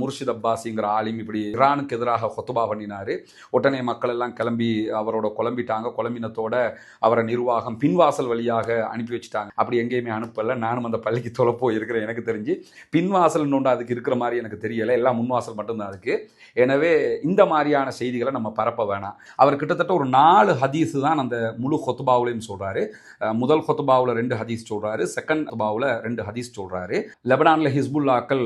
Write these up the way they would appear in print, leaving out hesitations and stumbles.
முர்ஷித் அப்பாஸிங்கிற ஆலிம் இப்படி ஈரானுக்கு எதிராக ஹொத்துபா பண்ணினாரு. உடனே மக்கள் எல்லாம் கிளம்பி அவரோட குழம்பிட்டாங்க. குழம்பினத்தோட அவரை நிர்வாகம் பின்வாசல் வழியாக அனுப்பி வச்சுட்டாங்க. அப்படி எங்கேயுமே அனுப்பல. நானும் அந்த பள்ளிக்கு தொலைப்போ இருக்கிறேன். எனக்கு தெரிஞ்சு பின்வாசல் ஒன்று அதுக்கு இருக்கிற மாதிரி எனக்கு தெரியலை. எல்லாம் முன்வாசல் மட்டும்தான் அதுக்கு. எனவே இந்த மாதிரியான செய்திகளை நம்ம பரப்ப வேணாம். அவர் கிட்டத்தட்ட ஒரு 4 ஹதீஸ் தான் அந்த முழு ஹொத்துபாவிலையும் சொல்றாரு. முதல் ஹொத்துபாவில் 2 ஹதீஸ் சொல்றாரு, செகண்ட் ஹொத்துபாவில் 2 ஹதீஸ் சொல்றாரு. லெபனான்ல ஹிஸ்புல்லாக்கள்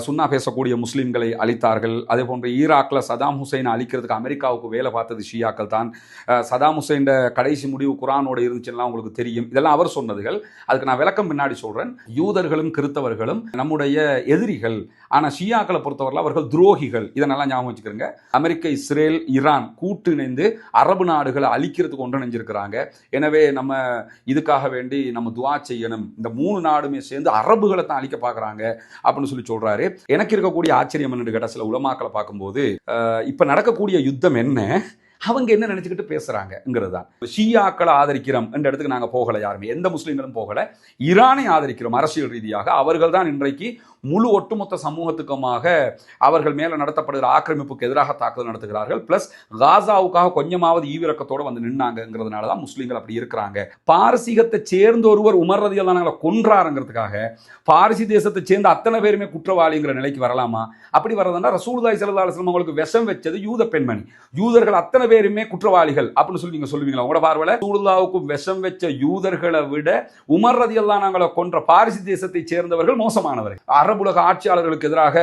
சுன்னா பேசக்கூடிய முஸ்லிம்களை அழித்தார்கள். அதே போன்று ஈராக்ல சதாம் ஹுசைனை அழிக்கிறதுக்கு அமெரிக்காவுக்கு வேலை பார்த்தது ஷியாக்கள் தான். சதாம் ஹுசைன் கடைசி முடிவு குரானோட இருந்துச்சுன்னா உங்களுக்கு தெரியும். இதெல்லாம் அவர் சொன்னதுகள். அதுக்கு நான் விளக்கம் பின்னாடி சொல்றேன். யூதர்களும் கிறிஸ்தவர்களும் நம்முடைய எதிரிகள், ஆனா ஷியாக்களை பொறுத்தவரை அவர்கள் துரோகிகள். இதனெல்லாம் ஞாபகம் வச்சுக்கிறங்க. அமெரிக்கா, இஸ்ரேல், ஈரான் கூட்டு இணைந்து அரபு நாடுகளை அழிக்கிறதுக்கு ஒன்றிணைஞ்சிருக்கிறாங்க. எனவே நம்ம இதுக்காக வேண்டி நம்ம துவா செய்யணும். இந்த 3 நாடுமே சேர்ந்து அரபுகளை தான் அழிக்க பார்க்குறாங்க அப்படின்னு சொல்லி சொல்றாரு. எனக்கு இருக்கக்கூடிய ஆச்சரியம் என்னன்னு கேட்டால், சில உலமாக்களை பார்க்கும்போது இப்போ நடக்கக்கூடிய யுத்தம் என்ன, அவங்க என்ன நினைச்சுக்கிட்டு பேசுறாங்கிறது தான். ஷியாக்களை ஆதரிக்கிறோம் என்ற இடத்துக்கு நாங்கள் போகலை. யாருமே எந்த முஸ்லீம்களும் போகலை. ஈரானை ஆதரிக்கிறோம் அரசியல் ரீதியாக. அவர்கள் தான் இன்றைக்கு முழு ஒட்டுமொத்த சமூகத்துக்குமாக அவர்கள் மேலே நடத்தப்படுகிற ஆக்கிரமிப்புக்கு எதிராக தாக்குதல் நடத்துகிறார்கள். பிளஸ் காசாவுக்காக கொஞ்சமாவது ஈவிரக்கத்தோடு வந்து நின்னாங்கிறதுனால தான் முஸ்லீம்கள் அப்படி இருக்கிறாங்க. பாரசீகத்தை சேர்ந்த ஒருவர் உமர் ரலியல்லாஹு அன்ஹு கொன்றாருங்கிறதுக்காக பாரசி தேசத்தை சேர்ந்த அத்தனை பேருமே குற்றவாளிங்கிற நிலைக்கு வரலாமா? அப்படி வரதுன்னா ரசூலுல்லாஹி ஸல்லல்லாஹு அலைஹி வஸல்லம் அவங்களுக்கு விஷம் வச்சது யூத பெண்மணி. யூதர்கள் அத்தனை பேருமே குற்றவாளிகள் அப்படின்னு சொல்லி நீங்க சொல்லுவீங்களா? உங்களோட பார்வையில ரசூலுல்லாஹ்வுக்கு விஷம் வச்ச யூதர்களை விட உமர் ரலியல்லாஹு அன்ஹு கொன்ற பாரசி தேசத்தை சேர்ந்தவர்கள் மோசமானவர்கள். அரபுலக ஆட்சியாளர்களுக்கு எதிராக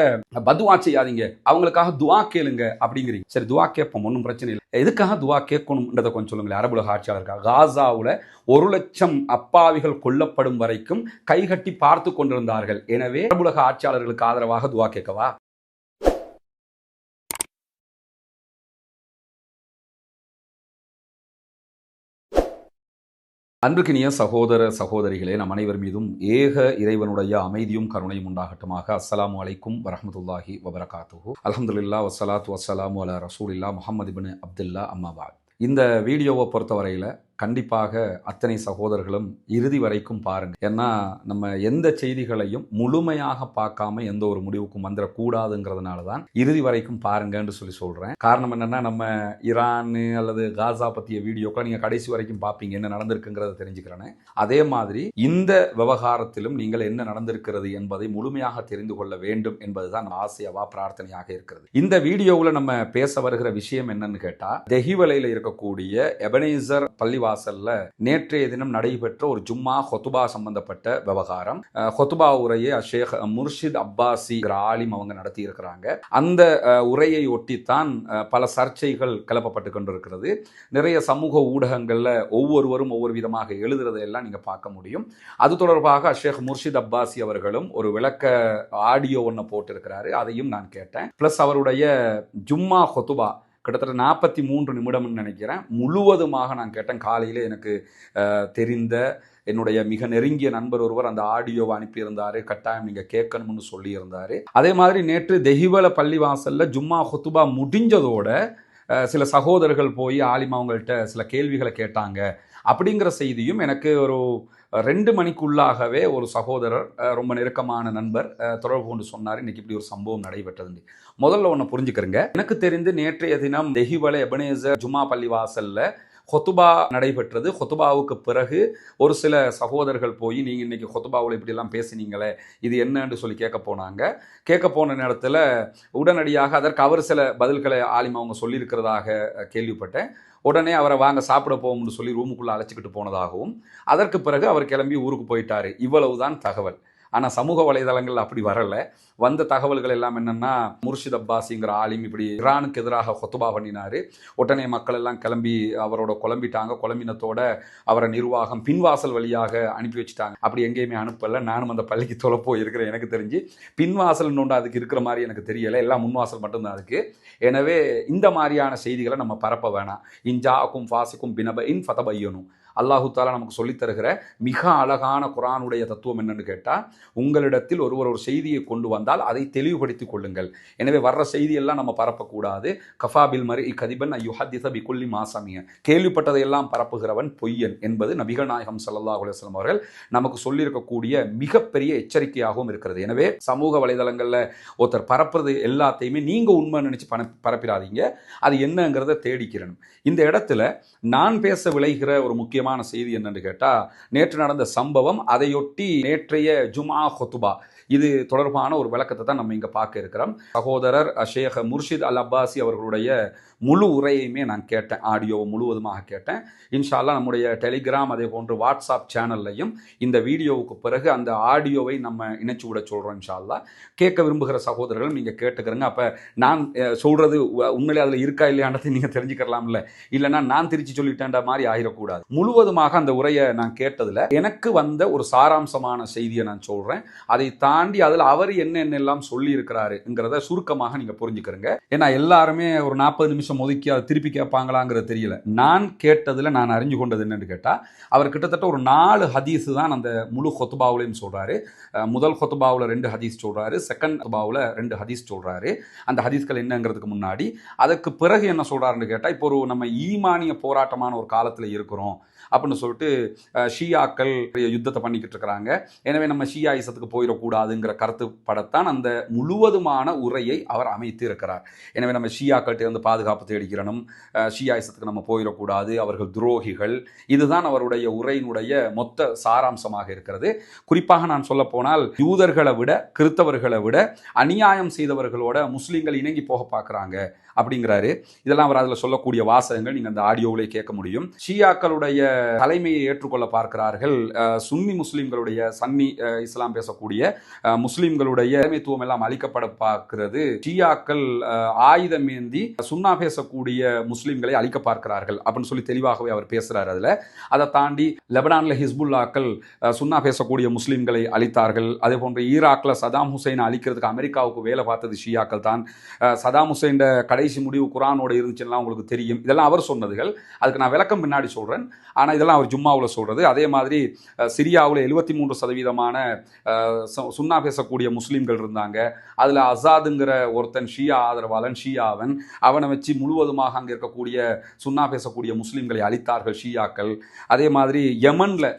பதுவா செய்யாதீங்க, அவங்களுக்காக துவா கேளுங்க அப்படிங்கிறீங்க. சரி, துவா கேட்போம், ஒன்றும் பிரச்சனை இல்லை. எதுக்காக துவா கேட்கணும்ன்றதை கொஞ்சம் சொல்லுங்களேன். அரபுலக ஆட்சியாளருக்காக காசாவுல 1,00,000 அப்பாவிகள் கொல்லப்படும் வரைக்கும் கைகட்டி பார்த்து கொண்டிருந்தார்கள். எனவே அரபுலக ஆட்சியாளர்களுக்கு ஆதரவாக துவா கேட்கவா? அன்பிற்கினிய சகோதர சகோதரிகளே, நம் அனைவர் மீதும் ஏக இறைவனுடைய அமைதியும் கருணையும் உண்டாகட்டுமாக. அஸ்ஸலாமு அலைக்கும் வரஹ்மத்துல்லாஹி வபரகாத்துஹு. அல்ஹம்துலில்லாஹ் வஸ்ஸலாத்து வஸ்ஸலாமு அலா ரசூலில்லாஹ் முஹம்மது இப்னு அப்துல்லா அம்மா பாத். இந்த வீடியோவை பொறுத்தவரையில் கண்டிப்பாக அத்தனை சகோதரர்களும் இறுதி வரைக்கும் பாருங்க. ஏன்னா நம்ம எந்த செய்திகளையும் முழுமையாக பார்க்காம எந்த ஒரு முடிவுக்கும் வந்துடக்கூடாதுங்கிறதுனால தான் இறுதி வரைக்கும் பாருங்கன்னு சொல்லி சொல்றேன். காரணம் என்னன்னா, நம்ம ஈரான் அல்லது காசா பற்றிய வீடியோக்களை நீங்க கடைசி வரைக்கும் பார்ப்பீங்க, என்ன நடந்திருக்குங்கிறத தெரிஞ்சுக்கிறேன். அதே மாதிரி இந்த விவகாரத்திலும் நீங்கள் என்ன நடந்திருக்கிறது என்பதை முழுமையாக தெரிந்து கொள்ள வேண்டும் என்பதுதான் ஆசையவா பிரார்த்தனையாக இருக்கிறது. இந்த வீடியோவில் நம்ம பேச வருகிற விஷயம் என்னன்னு கேட்டா, தெஹிவலையில் இருக்கக்கூடிய எபனேசர் பள்ளிவாசல்ல நேற்றைய தினம் நடைபெற்ற ஒரு ஜும்மா ஹொத்துபா சம்பந்தப்பட்ட விவகாரம். ஹொத்துபா உரையை ஷேக் முர்ஷித் அப்பாஸி ஆலிம் அவங்க நடத்தி இருக்கிறாங்க. அந்த உரையை ஒட்டித்தான் பல சர்ச்சைகள் கிளப்பப்பட்டு கொண்டிருக்கிறது. நிறைய சமூக ஊடகங்கள்ல ஒவ்வொருவரும் ஒவ்வொரு விதமாக எழுதுறதையெல்லாம் நீங்க பார்க்க முடியும். அது தொடர்பாக ஷேக் முர்ஷித் அப்பாஸி அவர்களும் ஒரு விளக்க ஆடியோ ஒன்று போட்டிருக்கிறாரு. அதையும் நான் கேட்டேன். பிளஸ் அவருடைய ஜும்மா ஹொத்துபா கிட்டத்தட்ட 43 நிமிடம்னு நினைக்கிறேன், முழுவதுமாக நான் கேட்டேன். காலையில் எனக்கு தெரிந்த என்னுடைய மிக நெருங்கிய நண்பர் ஒருவர் அந்த ஆடியோவை அனுப்பியிருந்தாரு. கட்டாயம் நீங்க கேட்கணும்னு சொல்லியிருந்தாரு. அதே மாதிரி நேற்று தெஹிவல பள்ளிவாசல்ல ஜும்மா ஹுத்துபா முடிஞ்சதோட சில சகோதரர்கள் போய் ஆலிம் அவங்கள்ட்ட சில கேள்விகளை கேட்டாங்க அப்படிங்கிற செய்தியும் எனக்கு ஒரு 2 மணிக்குள்ளாகவே ஒரு சகோதரர், ரொம்ப நெருக்கமான நண்பர், தொடர்பு கொண்டு சொன்னார், இன்னைக்கு இப்படி ஒரு சம்பவம் நடைபெற்றது. முதல்ல ஒன்று புரிஞ்சுக்கிறேங்க. எனக்கு தெரிந்து நேற்றைய தினம் தெஹிவல எபனேசர் ஜும்மா பள்ளிவாசல்ல ஹொத்துபா நடைபெற்றது. ஹொத்துபாவுக்கு பிறகு ஒரு சில சகோதரர்கள் போய் நீங்கள் இன்னைக்கு ஹொத்துபாவில் இப்படிலாம் பேசினீங்களே, இது என்னன்னு சொல்லி கேட்க போனாங்க. கேட்க போன நேரத்தில் உடனடியாக அதற்கு அவர் சில பதில்களை ஆலிம் அவங்க சொல்லியிருக்கிறதாக கேள்விப்பட்டேன். உடனே அவரை வாங்க சாப்பிட போகும்னு சொல்லி ரூமுக்குள்ளே அழைச்சிக்கிட்டு போனதாகவும், அதற்கு பிறகு அவர் கிளம்பி ஊருக்கு போயிட்டாரு. இவ்வளவுதான் தகவல். ஆனால் சமூக வலைதளங்கள் அப்படி வரலை. வந்த தகவல்கள் எல்லாம் என்னென்னா, முர்ஷித் அப்பாஸிங்கிற ஆலிம் இப்படி ஈரானுக்கு எதிராக ஹொத்துபா பண்ணினாரு. உடனே மக்கள் எல்லாம் கிளம்பி அவரோட குழம்பிட்டாங்க. குழம்பினத்தோட அவரை நிர்வாகம் பின்வாசல் வழியாக அனுப்பி வச்சுட்டாங்க. அப்படி எங்கேயுமே அனுப்பலை. நானும் அந்த பள்ளிக்கு தொலைப்போ இருக்கிறேன். எனக்கு தெரிஞ்சு பின்வாசல் ஒன்று அதுக்கு இருக்கிற மாதிரி எனக்கு தெரியலை. எல்லாம் முன்வாசல் மட்டும்தான் அதுக்கு. எனவே இந்த மாதிரியான செய்திகளை நம்ம பரப்ப வேணாம். இன்ஜாக்கும் ஃபாசிக்கும் பினப இன் ஃபதபையனும். அல்லாஹு தாலா நமக்கு சொல்லித் தருகிற மிக அழகான குர்ஆனுடைய தத்துவம் என்னன்னு கேட்டால், உங்களிடத்தில் ஒருவர் ஒரு செய்தியை கொண்டு வந்தால் வந்தால் அதை தெளிவுபடுத்திக் கொள்ளுங்கள். எனவே வர்ற செய்தியெல்லாம் நம்ம பரப்பக்கூடாது. கஃபாபில் மர்இ கதிபன் யுஹத்திஸ பிகுல்லி மா சமிஅ, கேள்விப்பட்டதையெல்லாம் பரப்புகிறவன் பொய்யன் என்பது நபிகள் நாயகம் ஸல்லல்லாஹு அலைஹி வஸல்லம் அவர்கள் நமக்கு சொல்லியிருக்கக்கூடிய மிகப்பெரிய எச்சரிக்கையாகவும் இருக்கிறது. எனவே சமூக வலைதளங்களில் ஒருத்தர் பரப்புறது எல்லாத்தையுமே நீங்க உண்மை நினைச்சு பரப்பிடாதீங்க. அது என்னங்கிறத தேடிக்கிறேன். இந்த இடத்துல நான் பேச விளைகிற ஒரு முக்கியமான செய்தி என்னன்னு கேட்டா, நேற்று நடந்த சம்பவம், அதையொட்டி நேற்றைய ஜும்ஆ ஹுத்பா, இது தொடர்பான ஒரு விளக்கத்தை தான் நம்ம இங்க பார்க்க இருக்கிறோம். சகோதரர் ஷேக் முர்ஷித் அல் அப்பாசி அவர்களுடைய முழு உரையுமே நான் கேட்டேன், ஆடியோவை முழுவதுமாக கேட்டேன். இன்ஷா அல்லாஹ் நம்முடைய டெலிகிராம் அதே போன்று வாட்ஸ்அப் சேனல்லையும் இந்த வீடியோவுக்கு பிறகு அந்த ஆடியோவை நம்ம இணைச்சு விட சொல்றோம். இன்ஷா அல்லாஹ் கேட்க விரும்புகிற சகோதரர்கள் நீங்க கேட்டுக்கிறங்க. அப்ப நான் சொல்றது உண்மையிலே அதுல இருக்கா இல்லையானதை நீங்க தெரிஞ்சுக்கலாம்ல, இல்லைன்னா நான் திருச்சி சொல்லிட்டேன்ற மாதிரி ஆகிடக்கூடாது. முழுவதுமாக அந்த உரையை நான் கேட்டதுல எனக்கு வந்த ஒரு சாராம்சமான செய்தியை நான் சொல்றேன். அதை தாண்டி அதில் அவர் என்னென்னெல்லாம் சொல்லி இருக்கிறாருங்கிறத சுருக்கமாக நீங்க புரிஞ்சுக்கிறங்க. ஏன்னா எல்லாருமே ஒரு 40 நிமிஷம் ஒதுக்கி அதை திருப்பி கேட்பாங்களாங்கிறது தெரியல. நான் கேட்டதுல நான் அறிஞ்சு கொண்டது என்னன்னு கேட்டா, அவர் கிட்டத்தட்ட ஒரு 4 ஹதீஸ் தான் அந்த முழு ஹுத்பாவுலையும் சொல்றாரு. முதல் ஹுத்பாவுல 2 ஹதீஸ் சொல்றாரு, செகண்ட் ஹுத்பாவுல 2 ஹதீஸ் சொல்றாரு. அந்த ஹதீஸ்கள் என்னங்கிறதுக்கு முன்னாடி அதற்கு பிறகு என்ன சொல்றாருன்னு கேட்டா, இப்போ ஒரு நம்ம ஈமானிய போராட்டமான ஒரு காலத்துல இருக்கிறோம் அப்படின்னு சொல்லிட்டு ஷியாக்கள் யுத்தத்தை பண்ணிக்கிட்டு இருக்கிறாங்க. எனவே நம்ம ஷியாயிசத்துக்கு போயிடக்கூடாதுங்கிற கருத்துப்படத்தான் அந்த முழுவதுமான உரையை அவர் அமைத்து இருக்கிறார். எனவே நம்ம ஷியாக்கள்கிட்ட இருந்து பாதுகாப்பு தேடிக்கிறனும், ஷியாயிசத்துக்கு நம்ம போயிடக்கூடாது, அவர்கள் துரோகிகள், இதுதான் அவருடைய உரையினுடைய மொத்த சாராம்சமாக இருக்கிறது. குறிப்பாக நான் சொல்ல போனால், யூதர்களை விட கிறிஸ்தவர்களை விட அநியாயம் செய்தவர்களோட முஸ்லீம்கள் இணங்கி போக பார்க்குறாங்க அப்படிங்கிறாரு. இதெல்லாம் அவர் அதில் சொல்லக்கூடிய வாசகங்கள் நீங்கள் அந்த ஆடியோவிலே கேட்க முடியும். ஷியாக்களுடைய தலைமையை ஏற்றுக்கொள்ள பார்க்கிறார்கள். சுன்னி முஸ்லீம்களுடைய, சன்னி இஸ்லாம் பேசக்கூடிய முஸ்லீம்களுடைய தலைமைத்துவம் எல்லாம் அளிக்கப்பட பார்க்கிறது. ஷியாக்கள் ஆயுதம் ஏந்தி சுன்னா பேசக்கூடிய முஸ்லீம்களை அழிக்க பார்க்கிறார்கள் அப்படின்னு சொல்லி தெளிவாகவே அவர் பேசுறாரு. அதில் அதை தாண்டி லெபனான்ல ஹிஸ்புல்லாக்கள் சுன்னா பேசக்கூடிய முஸ்லீம்களை அழித்தார்கள். அதே போன்று ஈராக்ல சதாம் ஹுசைனை அழிக்கிறதுக்கு அமெரிக்காவுக்கு வேலை பார்த்தது ஷியாக்கள் தான். சதாம் ஹுசைன் கடைசி முடிவு குரானோட இருந்துச்சுன்னா உங்களுக்கு தெரியும். இதெல்லாம் அவர் சொன்னதுகள். அதுக்கு நான் விளக்கம் பின்னாடி சொல்றேன். ஆனால் இதெல்லாம் அவர் ஜும்மாவில் சொல்றது. அதே மாதிரி சிரியாவில் 73% சுன்னா பேசக்கூடிய முஸ்லீம்கள் இருந்தாங்க. அதில் அசாதுங்கிற ஒருத்தன் ஷியா ஆதரவாளன், ஷியாவன், அவனை வச்சு முழுவதுமாக அங்கே இருக்கக்கூடிய சுன்னா பேசக்கூடிய முஸ்லீம்களை அழித்தார்கள் ஷியாக்கள். அதே மாதிரி யமனில்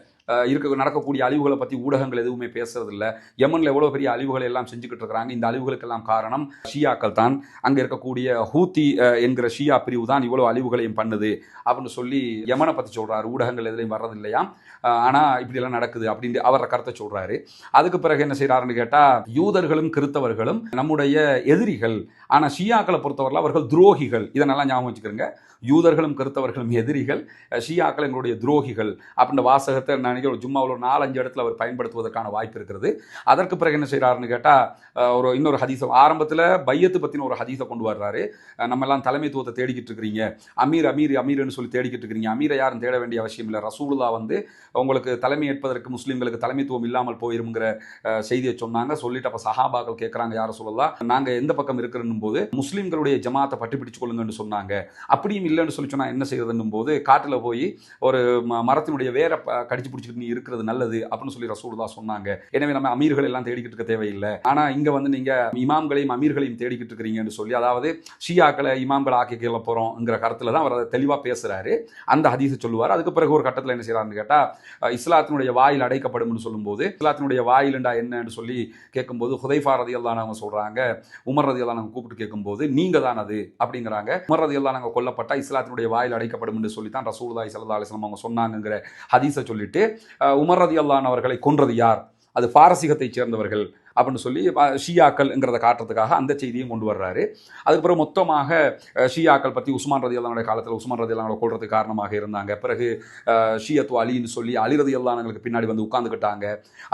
நடக்கக்கூடிய அழிவுகளை பற்றி ஊடகங்கள் எதுவுமே பேசுறது இல்லை. யமனில் எவ்வளோ பெரிய அழிவுகளை எல்லாம் செஞ்சுக்கிட்டு இருக்கிறாங்க. இந்த அழிவுகளுக்கெல்லாம் காரணம் ஷியாக்கள் தான். அங்கே இருக்கக்கூடிய ஹூத்தி என்கிற ஷியா பிரிவு தான் இவ்வளோ அழிவுகளையும் பண்ணுது அப்படின்னு சொல்லி யமனை பற்றி சொல்கிறாரு. ஊடகங்கள் எதுலையும் வர்றது இல்லையா, ஆனால் இப்படியெல்லாம் நடக்குது அப்படின்னு அவர கருத்தை சொல்கிறாரு. அதுக்கு பிறகு என்ன செய்கிறாருன்னு கேட்டால், யூதர்களும் கிறிஸ்தவர்களும் நம்முடைய எதிரிகள், ஆனால் ஷியாக்களை பொறுத்தவரையில் அவர்கள் துரோகிகள். இதை நல்லா ஞாபகம் வச்சுக்கிறேங்க. யூதர்களும் கிறிஸ்தவர்களும் எதிரிகள், ஷியாக்கள் எங்களுடைய துரோகிகள் அப்படின்ற வாசகத்தை நான் ஒரு ஜும்மாவில் ஒரு 4-5 இடத்துல அவர் பயன்படுத்துவதற்கான வாய்ப்பு இருக்கிறது. அதற்கு பிறகு என்ன செய்கிறாருன்னு கேட்டால், இன்னொரு ஹதீஸை ஆரம்பத்தில் பையத்து பற்றின ஒரு ஹதீஸை கொண்டு வர்றாரு. நம்ம எல்லாம் தலைமைத்துவத்தை தேடிக்கிட்டு இருக்கிறீங்க, அமீர் அமீர் அமீர்னு சொல்லி தேடிக்கிட்டு இருக்கிறீங்க. அமீரை யாரும் தேட வேண்டிய அவசியம் இல்லை. ரசூலுல்லாஹ் வந்து உங்களுக்கு தலைமை ஏற்பதற்கு முஸ்லீம்களுக்கு தலைமைத்துவம் இல்லாமல் போயிருங்கிற செய்தியை சொன்னாங்க. சொல்லிட்டு அப்போ சஹாபாக்கள் கேட்குறாங்க, யார சொல்லலாம், நாங்கள் எந்த பக்கம் இருக்கிறன்னும் போது முஸ்லீம்களுடைய ஜமாத்தை பட்டி பிடிச்சு கொள்ளுங்கன்னு சொன்னாங்க. அப்படியும் இல்லைன்னு சொல்லி சொன்னால் என்ன செய்யறதுன்னும் போது, காட்டில் போய் ஒரு மரத்தினுடைய வேற கடிச்சு பிடிச்சிட்டு நீ இருக்கிறது நல்லது அப்படின்னு சொல்லி ரசூலுல்லாஹ் சொன்னாங்க. எனவே நம்ம அமீர்கள் எல்லாம் தேடிக்கிட்டு இருக்க தேவையில்லை. ஆனா இங்க வந்து நீங்க இமாம்களையும் அமீர்களையும் தேடிக்கிட்டு இருக்கிறீங்கன்னு சொல்லி, அதாவது ஷியாக்களை இமாம்களை ஆக்கிக்கல போறோம்ங்கிற கருத்துல தான் அவர் தெளிவா பேசுறாரு. அந்த ஹதீஸை சொல்லுவார். அதுக்கு பிறகு ஒரு கட்டத்தில் என்ன செய்யறாருன்னு கேட்டா, இஸ்லாத்தினுடைய வாயில் அடைக்கப்படும் சொல்லும்போது, இஸ்லாத்தினுடைய வாயில்ண்டா என்னன்னு சொல்லி கேட்கும்போது, ஹுதைஃபா ரலியல்லாஹு அன்ஹு சொல்றாங்க, உமர் ரலியல்லாஹு அன்ஹு கூப்பிட்டு கேட்கும்போது நீங்க தான் அது அப்படிங்கிறாங்க. உமர் ரலியல்லாஹு அன்ஹு கொல்லப்பட்ட இஸ்லாத்தினுடைய வாயில் அடைக்கப்படும் என்று சொல்லி தான் ரசூலுல்லாஹி ஸல்லல்லாஹு அலைஹி வஸல்லம் அவங்க சொன்னாங்கங்கிற ஹதீஸை சொல்லிட்டு, உமர் ரலியல்லாஹு அன்ஹு அவர்களை கொன்றது யார், அது பாரசீகத்தைச் சேர்ந்தவர்கள் அப்படின்னு சொல்லி ஷியாக்கள்ங்கிறத காட்டுறதுக்காக அந்த செய்தியும் கொண்டு வர்றாரு. அதுக்கப்புறம் மொத்தமாக ஷியாக்கள் பற்றி உஸ்மான் ரலியல்லாஹு காலத்தில் உஸ்மான் ரலியல்லாஹு கொள்றதுக்கு காரணமாக இருந்தாங்க. பிறகு ஷியத்து அலின்னு சொல்லி அலி ரலியல்லாஹுக்கு பின்னாடி வந்து உட்கார்ந்துக்கிட்டாங்க.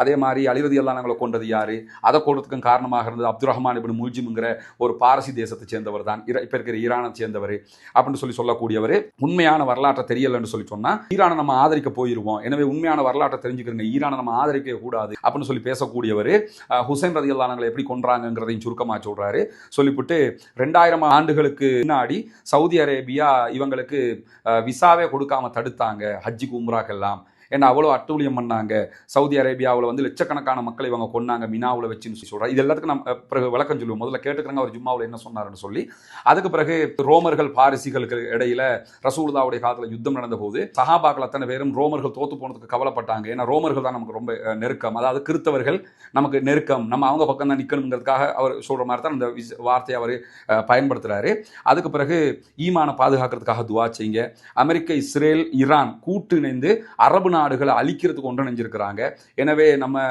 அதே மாதிரி அலி ரலியல்லாஹு கொண்டது யாரு, அதை கொள்றதுக்கும் காரணமாக இருந்தது அப்துல் ரஹ்மான் இப்னு முல்ஜிம்ங்கிற ஒரு பாரசி தேசத்தை சேர்ந்தவர் தான், இப்போ இருக்கிற ஈரானை சேர்ந்தவர் அப்படின்னு சொல்லக்கூடியவர். உண்மையான வரலாற்றை தெரியலன்னு சொல்லி சொன்னா ஈரானை நம்ம ஆதரிக்க போயிருவோம், எனவே உண்மையான வரலாற்றை தெரிஞ்சுக்கிறங்க, ஈரானை நம்ம ஆதரிக்க கூடாது அப்படின்னு சொல்லி பேசக்கூடியவர் ஹுசைன் ரலியல்லாஹு அன்ஹு எப்படி கொன்றாங்கங்கிறதையும் சுருக்கமாக சொல்றாரு. சொல்லிவிட்டு 2000 ஆண்டுகளுக்கு முன்னாடி சவுதி அரேபியா இவங்களுக்கு விசாவே கொடுக்காம தடுத்தாங்க ஹஜ்ஜுக்கு உம்ராக்கெல்லாம். ஏன்னா அவ்வளோ அட்டூழியம் பண்ணாங்க. சவுதி அரேபியாவில் வந்து லட்சக்கணக்கான மக்களை இவங்க கொன்னாங்க மினாவில் வச்சுன்னு சொல்கிறார். இது எல்லாத்துக்கும் நம்ம பிறகு விளக்கம் சொல்லுவோம். முதல்ல கேட்டுக்கிறாங்க அவர் ஜும்மாவில் என்ன சொன்னார்னு சொல்லி. அதுக்கு பிறகு ரோமர்கள் பாரிசிகளுக்கு இடையில ரசூலுல்லாஹ்வுடைய காலத்தில் யுத்தம் நடந்த போது சஹாபாக்கள் அத்தனை பேரும் ரோமர்கள் தோத்து போனதுக்கு கவலைப்பட்டாங்க. ஏன்னா ரோமர்கள் தான் நமக்கு ரொம்ப நெருக்கம், அதாவது கிறிஸ்தவர்கள் நமக்கு நெருக்கம், நம்ம அவங்க பக்கம் தான் நிற்கணுங்கிறதுக்காக அவர் சொல்கிற மாதிரி தான் இந்த வார்த்தையை அவர் பயன்படுத்துகிறாரு. அதுக்கு பிறகு ஈமான பாதுகாக்கிறதுக்காக துவா செய்யுங்க. அமெரிக்க, இஸ்ரேல், ஈரான் கூட்டு இணைந்து அரபு நாடுகளை அழிக்கிறதுக்கு ஒன்றிணைஞ்சிருக்கிறாங்க. எனவே நம்ம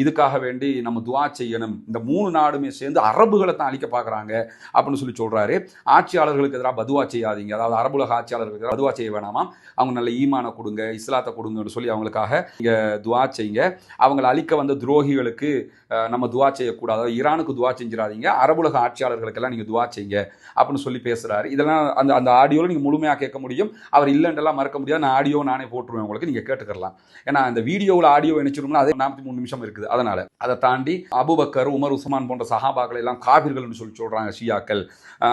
இதுக்காக வேண்டி நம்ம துவா செய்யணும். இந்த 3 நாடுமே சேர்ந்து அரபுகளை தான் அழிக்க பார்க்குறாங்க அப்படின்னு சொல்லி சொல்கிறாரு. ஆட்சியாளர்களுக்கு எதிராக பதுவா செய்யாதீங்க, அதாவது அரபுலக ஆட்சியாளர்களுக்கு எதிராக பதுவா செய்ய வேணாமா, அவங்க நல்ல ஈமான கொடுங்க, இஸ்லாத்தை கொடுங்கன்னு சொல்லி அவங்களுக்காக இங்கே துவா செய்யுங்க. அவங்களை அழிக்க வந்த துரோகிகளுக்கு நம்ம துவா செய்யக்கூடாது, ஈரானுக்கு துவா செஞ்சிடாதீங்க, அரபுலக ஆட்சியாளர்களுக்கெல்லாம் நீங்கள் துவா செய்யுங்க அப்படின்னு சொல்லி பேசுகிறாரு. இதெல்லாம் அந்த அந்த ஆடியோவில் நீங்கள் முழுமையாக கேட்க முடியும். அவர் இல்லைன்றெல்லாம் மறக்க முடியாது. நான் ஆடியோ நானே போட்டுருவேன் உங்களுக்கு, நீங்கள் கேட்டுக்கலாம். ஏன்னா அந்த வீடியோவில் ஆடியோ நினைச்சிருந்தோம்னா அது 43 நிமிஷம் இருக்குது. அதனால் அதை தாண்டி அபூபக்கர், உமர், உஸ்மான் போன்ற சஹாபாக்களை எல்லாம் காபிர்கள்னு சொல்லி சொல்கிறாங்க ஷியாக்கள்.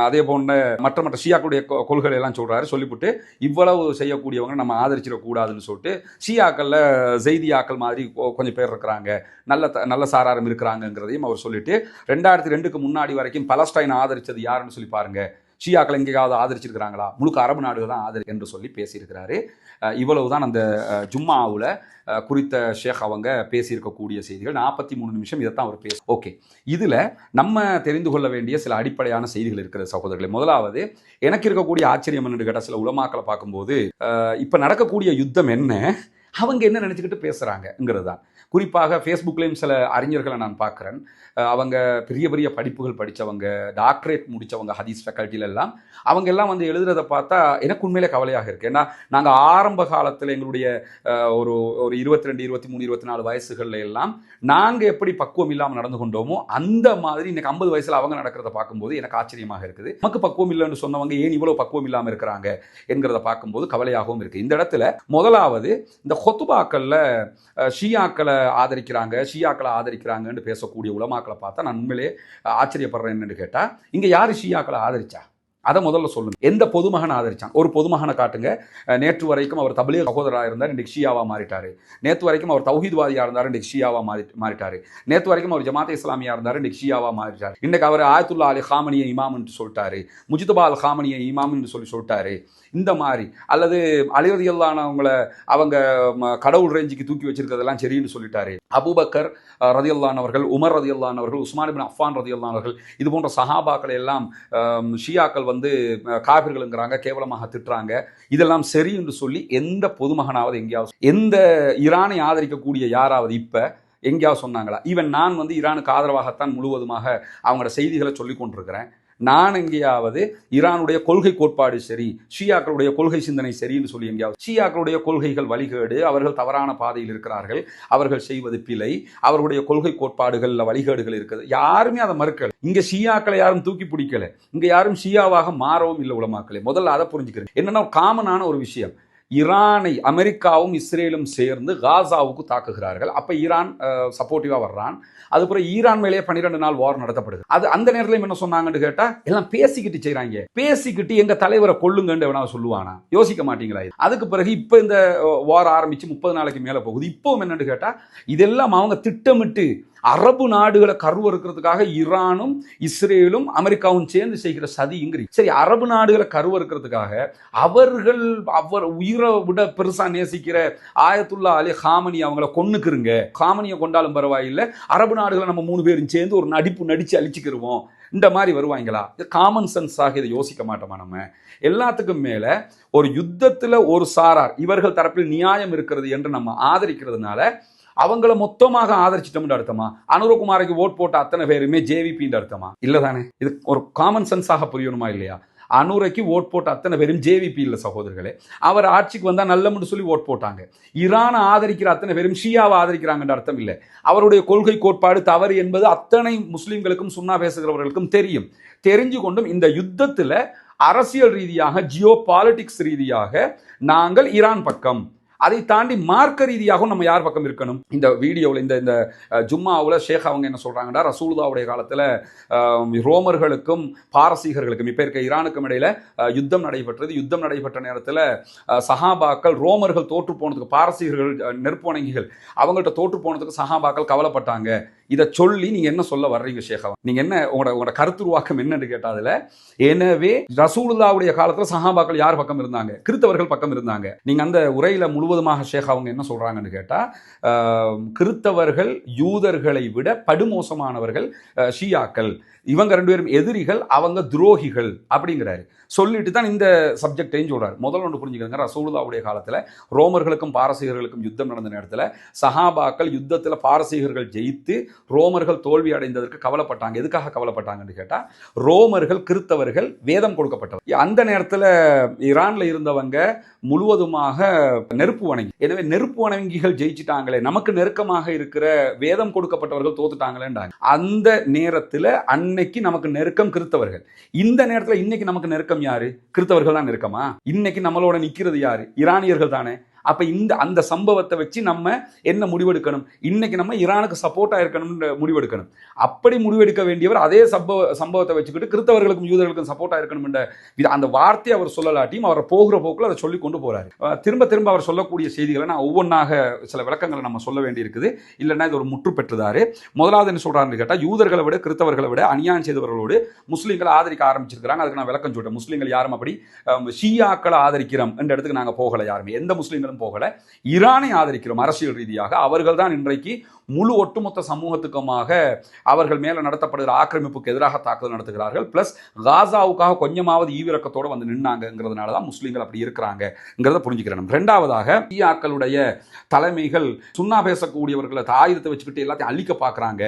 அதே போன்ற மற்ற ஷியாக்களுடைய கொள்கை எல்லாம் சொல்கிறாரு. சொல்லிவிட்டு இவ்வளவு செய்யக்கூடியவங்க நம்ம ஆதரிச்சிடக்கூடாதுன்னு சொல்லிட்டு ஷியாக்களில் ஜெய்தியாக்கள் மாதிரி கொஞ்சம் பேர் இருக்கிறாங்க, நல்ல சாராரம் இருக்கிறாங்கிறதையும் அவர் சொல்லிட்டு 2002க்கு முன்னாடி வரைக்கும் பலஸ்டைன் ஆதரிச்சது யாருன்னு சொல்லி பாருங்க, ஷியாக்கள் எங்கேயாவது ஆதரிச்சிருக்கிறாங்களா, முழுக்க அரபு நாடுகள் தான் ஆதரி என்று சொல்லி பேசியிருக்கிறாரு. இவ்வளவுதான் அந்த ஜும்மாவில் குறித்த ஷேக் அவங்க பேசியிருக்கக்கூடிய செய்திகள். 43 நிமிஷம் இதைத்தான் அவர் பேச. ஓகே, இதில் நம்ம தெரிந்து கொள்ள வேண்டிய சில அடிப்படையான செய்திகள் இருக்கிற சகோதரர்களே. முதலாவது, எனக்கு இருக்கக்கூடிய ஆச்சரியம் என்னன்னு கேட்டால், சில உலமாக்களை பார்க்கும்போது இப்போ நடக்கக்கூடிய யுத்தம் என்ன, அவங்க என்ன நினச்சிக்கிட்டு பேசுகிறாங்கங்கிறது தான். குறிப்பாக ஃபேஸ்புக்லேயும் சில அறிஞர்களை நான் பார்க்குறேன். அவங்க பெரிய பெரிய படிப்புகள் படித்தவங்க, டாக்டரேட் முடித்தவங்க ஹதீஸ் ஃபேக்கல்ட்டியில் எல்லாம். அவங்க எல்லாம் வந்து எழுதுறதை பார்த்தா எனக்கு உண்மையிலே கவலையாக இருக்குது. ஏன்னா நாங்கள் ஆரம்ப காலத்தில் எங்களுடைய ஒரு 22, 23, 24 வயசுகளில் எல்லாம் நாங்கள் எப்படி பக்குவம் இல்லாமல் நடந்து கொண்டோமோ அந்த மாதிரி இன்னைக்கு 50 வயசில் அவங்க நடக்கிறத பார்க்கும்போது எனக்கு ஆச்சரியமாக இருக்குது. நமக்கு பக்குவம் இல்லைன்னு சொன்னவங்க ஏன் இவ்வளோ பக்குவம் இல்லாமல் இருக்கிறாங்க என்கிறத பார்க்கும்போது கவலையாகவும் இருக்குது. இந்த இடத்துல முதலாவது, இந்த ஹொத்துபாக்களில் ஷியாக்களை ஆதரிக்கிறாங்கன்னு பேசக்கூடிய உலமாக்களை பார்த்தா நான் உண்மையிலே ஆச்சரியப்படுறேன். என்னன்னு கேட்டால், இங்கே யார் ஷியாக்களை ஆதரிச்சா அதை முதல்ல சொல்லுங்க. எந்த பொதுமகன் ஆதரிச்சான்? ஒரு பொதுமகனை காட்டுங்க. நேற்று வரைக்கும் அவர் தப்லீக் சகோதரராக இருந்தார், இன்றைக்கு ஷியாவா மாறிட்டாரு. நேற்று வரைக்கும் அவர் தௌஹீத்வாதியாக இருந்தார், இன்றைக்கு ஷியாவா மாறிட்டாரு. நேற்று வரைக்கும் அவர் ஜமாத் இஸ்லாமியா இருந்தார், இன்றைக்கு ஷியாவா மாறிட்டார். இன்றைக்கு அவர் ஆயத்துல்லா அலி ஹாமனியை இமாம்னு சொல்லிட்டாரு, முஜ்தபா அல் ஹாமனியை இமாம்னு சொல்லிட்டாரு. இந்த மாதிரி, அல்லது அலி ரலியல்லாஹு அவங்க கடவுள் ரேஞ்சுக்கு தூக்கி வச்சிருக்கிறதெல்லாம் சரின்னு சொல்லிட்டாரு. அபூபக்கர் ரலியல்லாஹு அவர்கள், உமர் ரலியல்லாஹு அவர்கள், உஸ்மான் இப்னு அஃபான் ரலியல்லாஹு அவர்கள், இது போன்ற சஹாபாக்களை எல்லாம் ஷியாக்கள் வந்து காபிர்களுங்கிறாங்க, கேவலமாக திட்டுறாங்க. இதெல்லாம் சரி என்று சொல்லி எந்த பொதுமகனாவது எங்கேயாவது, எந்த ஈரானை ஆதரிக்கக்கூடிய யாராவது இப்ப எங்கேயாவது சொன்னாங்களா? ஈவன் நான் வந்து ஈரானுக்கு ஆதரவாகத்தான் முழுவதுமாக அவங்களோட செய்திகளை சொல்லிக் கொண்டிருக்கிறேன். நான் எங்கேயாவது ஈரானுடைய கொள்கை கோட்பாடு சரி, ஷியாக்களுடைய கொள்கை சிந்தனை சரின்னு சொல்லி எங்கேயாவது, ஷியாக்களுடைய கொள்கைகள் வழிகேடு, அவர்கள் தவறான பாதையில் இருக்கிறார்கள், அவர்கள் செய்வது பிழை, அவர்களுடைய கொள்கை கோட்பாடுகளில் வழிகேடுகள் இருக்குது, யாருமே அதை மறுக்கல. இங்க ஷியாக்களை யாரும் தூக்கி பிடிக்கல, இங்க யாரும் ஷியாவாக மாறவும் இல்லை உலமாக்களே. முதல்ல அதை புரிஞ்சுக்கிறேன். என்னன்னா காமனான ஒரு விஷயம், ஈரானை அமெரிக்காவும் இஸ்ரேலும் சேர்ந்து காசாவுக்கு தாக்குகிறார்கள். அப்ப ஈரான் சப்போர்ட்டிவா வர்றான். அதுக்கப்புறம் ஈரான் மேலேயே 12 நாள் வார் நடத்தப்படுது. அது அந்த நேரத்தில் என்ன சொன்னாங்கன்னு கேட்டா, எல்லாம் பேசிக்கிட்டு செய்யறாங்க, பேசிக்கிட்டு எங்க தலைவரை கொள்ளுங்கன்னு எவனா சொல்லுவானா? யோசிக்க மாட்டீங்களா? அதுக்கு பிறகு இப்ப இந்த வார் ஆரம்பிச்சு 30 நாளைக்கு மேல போகுது. இப்போ என்னன்னு கேட்டா, இதெல்லாம் அவங்க திட்டமிட்டு அரபு நாடுகளை கருவறுக்கிறதுக்காக ஈரானும் இஸ்ரேலும் அமெரிக்காவும் சேர்ந்து செய்கிற சதிங்கிறீ. சரி, அரபு நாடுகளை கருவறுக்கிறதுக்காக அவர் உயிரை விட பெருசா நேசிக்கிற ஆயத்துல்லா அலி ஹாமனி அவங்கள கொன்னுக்குருங்க, ஹாமனியை கொண்டாலும் பரவாயில்லை, அரபு நாடுகளை நம்ம 3 பேரும் சேர்ந்து ஒரு நடிச்சு அழிச்சுக்கிருவோம், இந்த மாதிரி வருவாங்களா? காமன் சென்ஸாக இதை யோசிக்க மாட்டோமா? நம்ம எல்லாத்துக்கும் மேல ஒரு யுத்தத்துல ஒரு சாரார் இவர்கள் தரப்பில் நியாயம் இருக்கிறது என்று நம்ம ஆதரிக்கிறதுனால அவங்கள மொத்தமாக ஆதரிச்சிட்டோம்னு அர்த்தமா? அனுரகுமாருக்கு ஓட் போட்ட அத்தனை பேருமே ஜேவிபின்னு அர்த்தமா? இல்லதானே? இது ஒரு காமன் சென்ஸாக புரியணுமா இல்லையா? அனுரைக்கு ஓட் போட்ட அத்தனை பேரும் ஜேவிபி இல்லை சகோதரர்களே. அவர் ஆட்சிக்கு வந்தா நல்லம்னு சொல்லி ஓட் போட்டாங்க. ஈரானை ஆதரிக்கிற அத்தனை பேரும் ஷியாவை ஆதரிக்கிறாங்கன்ற அர்த்தம் இல்லை. அவருடைய கொள்கை கோட்பாடு தவறு என்பது அத்தனை முஸ்லிம்களுக்கும் சுன்னா பேசுகிறவர்களுக்கும் தெரியும். தெரிஞ்சு கொண்டும் இந்த யுத்தத்துல அரசியல் ரீதியாக, ஜியோ பாலிட்டிக்ஸ் ரீதியாக நாங்கள் ஈரான் பக்கம், அதை தாண்டி மார்க்க ரீதியாகவும் நம்ம யார் பக்கம் இருக்கணும்? இந்த வீடியோவில் இந்த ஜும்மாவில் ஷேக் அவங்க என்ன சொல்றாங்கன்னா, ரசூலுல்லாஹ்வுடைய காலத்தில் ரோமர்களுக்கும் பாரசீகர்களுக்கும் இப்போ இருக்க ஈரானுக்கும் இடையில யுத்தம் நடைபெற்றது. யுத்தம் நடைபெற்ற நேரத்தில் சஹாபாக்கள் ரோமர்கள் தோற்று போனதுக்கு, பாரசீகர்கள் நெருப்பு வணங்கிகள் அவங்கள்ட்ட தோற்று போனதுக்கு சஹாபாக்கள் கவலைப்பட்டாங்க. இதை சொல்லி நீங்க என்ன சொல்ல வர்றீங்க ஷேக்? நீங்க என்ன உங்களோட கருத்துருவாக்கம் என்னன்னு கேட்டாதுல, எனவே ரசூலுல்லாஹ்வுடைய காலத்துல சஹாபாக்கள் யார் பக்கம் இருந்தாங்க? கிறிஸ்தவர்கள் பக்கம் இருந்தாங்க. நீங்க அந்த உரையில முழுவதுமாக ஷேக் அவங்க என்ன சொல்றாங்கன்னு கேட்டா, கிறிஸ்தவர்கள் யூதர்களை விட படுமோசமானவர்கள் ஷியாக்கள், இவங்க ரெண்டு பேரும் எதிரிகள், அவங்க துரோகிகள் அப்படிங்கிறாரு. சொல்லிட்டு தான் இந்த சப்ஜெக்டையும் சொல்றாரு. முதல்ல ஒன்று புரிஞ்சுக்கோங்க, ரசூலுல்லாஹ்வுடைய காலத்தில் ரோமர்களுக்கும் பாரசீகர்களுக்கும் யுத்தம் நடந்த நேரத்தில் சஹாபாக்கள் யுத்தத்தில் பாரசீகர்கள் ஜெயித்து ரோமர்கள் தோல்வி அடைந்ததற்கு கவலைப்பட்டாங்க. எதுக்காக கவலைப்பட்டாங்கன்னு கேட்டால், ரோமர்கள் கிறிஸ்தவர்கள் வேதம் கொடுக்கப்பட்டவர். அந்த நேரத்தில் ஈரான்ல இருந்தவங்க முழுவதுமாக நெருப்பு வணங்கி, எனவே நெருப்பு வணங்கிகள் ஜெயிச்சிட்டாங்களே, நமக்கு நெருக்கமாக இருக்கிற வேதம் கொடுக்கப்பட்டவர்கள் தோத்துட்டாங்களேன்றாங்க. அந்த நேரத்தில் அன்னைக்கு நமக்கு நெருக்கம் கிறிஸ்தவர்கள். இந்த நேரத்தில் இன்னைக்கு நமக்கு நெருக்கம் யாரு? கிறிஸ்தவர்கள் தான் நெருக்கமா? இன்னைக்கு நம்மளோட நிக்கிறது யாரு? ஈரானியர்கள் தானே. அப்ப அந்த சம்பவத்தை வச்சு நம்ம என்ன முடிவெடுக்கணும்? இன்னைக்கு நம்ம ஈரானுக்கு சப்போர்ட்டா இருக்கணும்னு முடிவெடுக்கணும். அப்படி முடிவெடுக்க வேண்டியவர் அதே சம்பவத்தை வச்சுக்கிட்டு கிறிஸ்தவர்களுக்கும் யூதர்களுக்கும் சப்போர்ட்டா இருக்கணும் என்ற அந்த வார்த்தையை அவர் சொல்லலாட்டியும் அவர் போகிற போக்கில் அதை சொல்லி கொண்டு போறாரு. திரும்ப திரும்ப அவர் சொல்லக்கூடிய செய்திகளை நான் ஒவ்வொன்றாக சில விளக்கங்களை நம்ம சொல்ல வேண்டி இருக்குது, இல்லைன்னா இது ஒரு முற்று பெற்றுதாரு. முதலாவது என்ன சொல்றாருன்னு கேட்டால், யூதர்களை விட கிறிஸ்தவர்களை விட அநியாயம் செய்தவர்களோடு முஸ்லீம்களை ஆதரிக்க ஆரம்பிச்சிருக்கிறாங்க. அதுக்கு நான் விளக்கம் சொல்றேன். முஸ்லீம்கள் யாரும் அப்படி ஷியாக்களை ஆதரிக்கிறோம் என்ற இடத்துக்கு நாங்கள் போகல, யாருமே எந்த முஸ்லீம்களும் போகல. ஈரானை ஆதரிக்கிறோம் அரசியல் ரீதியாக. அவர்கள் தான் இன்றைக்கு முழு ஒட்டுமொத்த சமூகத்துக்குமாக அவர்கள் மேல நடத்தப்படுகிற ஆக்கிரமிப்புக்கு எதிராக தாக்குதல் நடத்துகிறார்கள். பிளஸ் காசாவுக்காக கொஞ்சமாவது ஈவிரக்கத்தோடு வந்து நின்னாங்கிறதுனால தான் முஸ்லீம்கள் அப்படி இருக்கிறாங்கிறத புரிஞ்சுக்கிறேன். ரெண்டாவதாக, ஷியாக்களுடைய தலைமைகள் சுன்னா பேசக்கூடியவர்களை ஆயுதத்தை வச்சுக்கிட்டு எல்லாத்தையும் அழிக்க பார்க்குறாங்க.